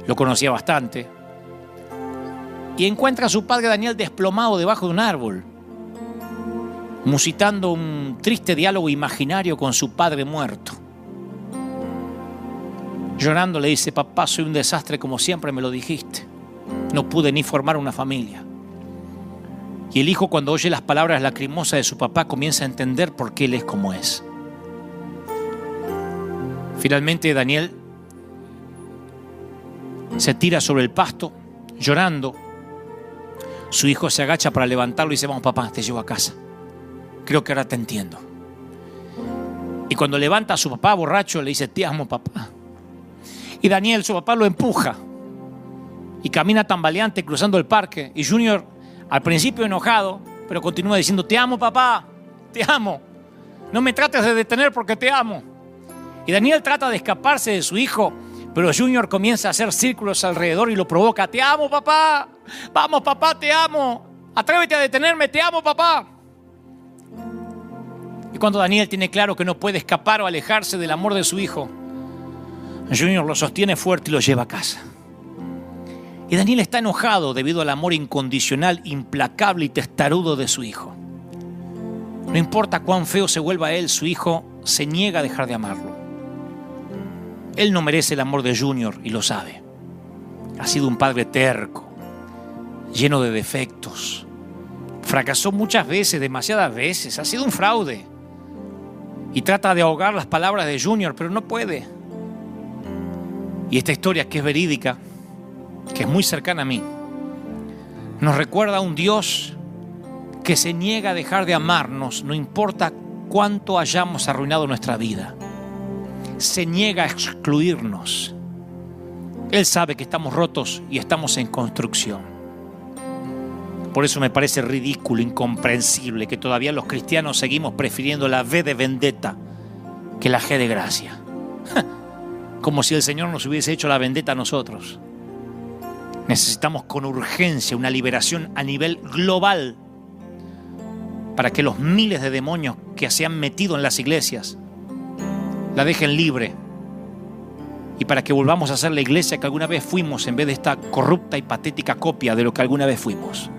[SPEAKER 1] Lo conocía bastante. Y encuentra a su padre Daniel desplomado debajo de un árbol, musitando un triste diálogo imaginario con su padre muerto. Llorando le dice, papá, soy un desastre como siempre me lo dijiste. No pude ni formar una familia. Y el hijo, cuando oye las palabras lacrimosas de su papá, comienza a entender por qué él es como es. Finalmente Daniel se tira sobre el pasto, llorando. Su hijo se agacha para levantarlo y dice, vamos papá, te llevo a casa. Creo que ahora te entiendo. Y cuando levanta a su papá borracho, le dice, te amo papá. Y Daniel, su papá, lo empuja y camina tambaleante cruzando el parque. Y Junior, al principio enojado, pero continúa diciendo, te amo papá, te amo. No me trates de detener porque te amo. Y Daniel trata de escaparse de su hijo, Pero Junior comienza a hacer círculos alrededor y lo provoca. Te amo, papá. Vamos, papá, te amo. Atrévete a detenerme, te amo, papá. Y cuando Daniel tiene claro que no puede escapar o alejarse del amor de su hijo, Junior lo sostiene fuerte y lo lleva a casa. Y Daniel está enojado debido al amor incondicional, implacable y testarudo de su hijo. No importa cuán feo se vuelva él, su hijo se niega a dejar de amarlo. Él no merece el amor de Junior y lo sabe. Ha sido un padre terco, lleno de defectos. Fracasó muchas veces, demasiadas veces. Ha sido un fraude. Y trata de ahogar las palabras de Junior, pero no puede. Y esta historia, que es verídica, que es muy cercana a mí, nos recuerda a un Dios que se niega a dejar de amarnos, no importa cuánto hayamos arruinado nuestra vida. Se niega a excluirnos. Él sabe que estamos rotos y estamos en construcción. Por eso me parece ridículo, incomprensible que todavía los cristianos seguimos prefiriendo la V de vendetta que la G de gracia. Como si el Señor nos hubiese hecho la vendetta a nosotros. Necesitamos con urgencia una liberación a nivel global para que los miles de demonios que se han metido en las iglesias la dejen libre y para que volvamos a ser la iglesia que alguna vez fuimos en vez de esta corrupta y patética copia de lo que alguna vez fuimos.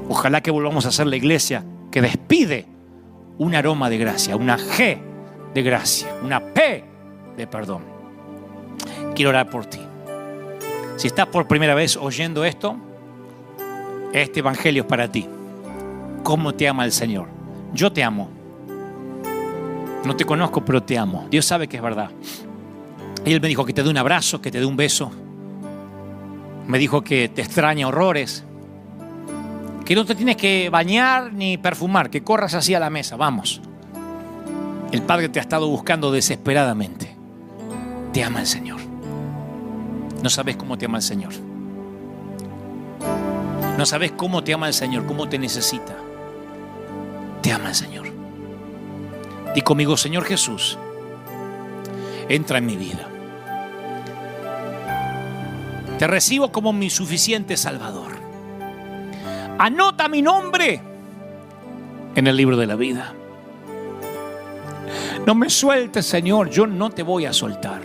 [SPEAKER 1] Ojalá que volvamos a ser la iglesia que despide un aroma de gracia, una G de gracia, una P de perdón. Quiero orar por ti. Si estás por primera vez oyendo esto, este evangelio es para ti. ¿Cómo te ama el Señor? Yo te amo. No te conozco, pero te amo. Dios sabe que es verdad. Y Él me dijo que te dé un abrazo, que te dé un beso. Me dijo que te extraña horrores. Que no te tienes que bañar ni perfumar, que corras así a la mesa. Vamos. El Padre te ha estado buscando desesperadamente. Te ama el Señor. No sabes cómo te ama el Señor. No sabes cómo te ama el Señor, cómo te necesita. Te ama el Señor. Di conmigo: Señor Jesús, entra en mi vida. Te recibo como mi suficiente Salvador. Anota mi nombre en el libro de la vida. No me sueltes, Señor, yo no te voy a soltar.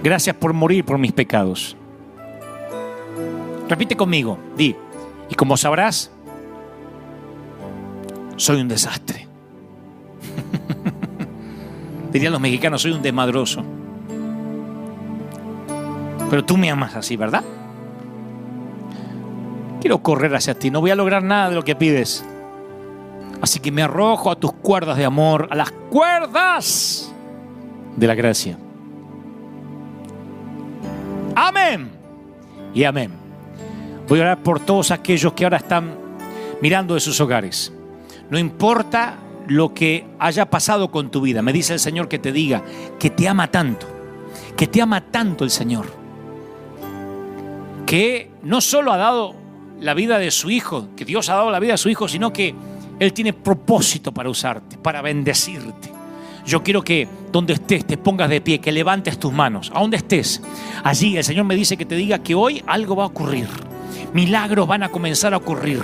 [SPEAKER 1] Gracias por morir por mis pecados. Repite conmigo, di: y como sabrás, soy un desastre. Dirían los mexicanos, soy un desmadroso. Pero tú me amas así, ¿verdad? Quiero correr hacia ti, no voy a lograr nada de lo que pides. Así que me arrojo a tus cuerdas de amor, a las cuerdas de la gracia. Amén y amén. Voy a orar por todos aquellos que ahora están mirando de sus hogares. No importa lo que haya pasado con tu vida, me dice el Señor que te diga que te ama tanto el Señor, que no solo ha dado la vida de su Hijo, que Dios ha dado la vida de su Hijo, sino que Él tiene propósito para usarte, para bendecirte. Yo quiero que donde estés te pongas de pie, que levantes tus manos, a donde estés. Allí el Señor me dice que te diga que hoy algo va a ocurrir. Milagros van a comenzar a ocurrir.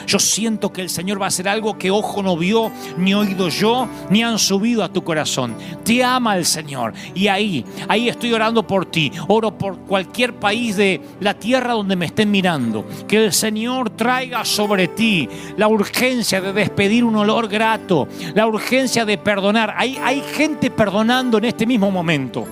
[SPEAKER 1] Yo siento que el Señor va a hacer algo que ojo no vio, ni oído yo, ni han subido a tu corazón. Te ama el Señor. Y ahí estoy orando por ti. Oro por cualquier país de la tierra donde me estén mirando. Que el Señor traiga sobre ti la urgencia de despedir un olor grato. La urgencia de perdonar. Hay gente perdonando en este mismo momento.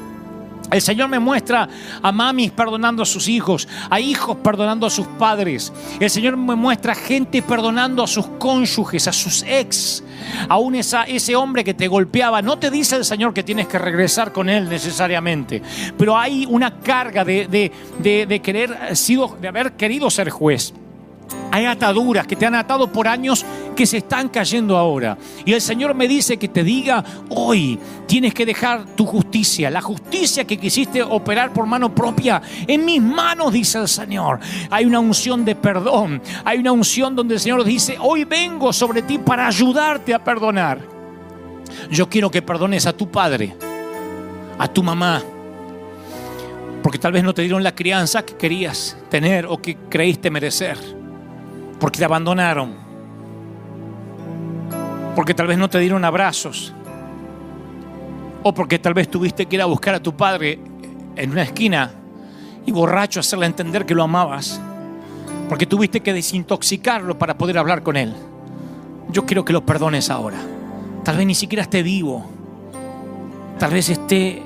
[SPEAKER 1] El Señor me muestra a mamis perdonando a sus hijos, a hijos perdonando a sus padres. El Señor me muestra gente perdonando a sus cónyuges, a sus ex, aún ese hombre que te golpeaba. No te dice el Señor que tienes que regresar con él necesariamente, pero hay una carga de haber querido ser juez. Hay ataduras que te han atado por años que se están cayendo ahora. Y el Señor me dice que te diga: hoy tienes que dejar tu justicia, la justicia que quisiste operar por mano propia. En mis manos, dice el Señor. Hay una unción de perdón. Hay una unción donde el Señor dice: hoy vengo sobre ti para ayudarte a perdonar. Yo quiero que perdones a tu padre, a tu mamá, porque tal vez no te dieron la crianza que querías tener o que creíste merecer, porque te abandonaron, porque tal vez no te dieron abrazos, o porque tal vez tuviste que ir a buscar a tu padre en una esquina y borracho hacerle entender que lo amabas, porque tuviste que desintoxicarlo para poder hablar con él. Yo quiero que lo perdones ahora. Tal vez ni siquiera esté vivo, tal vez esté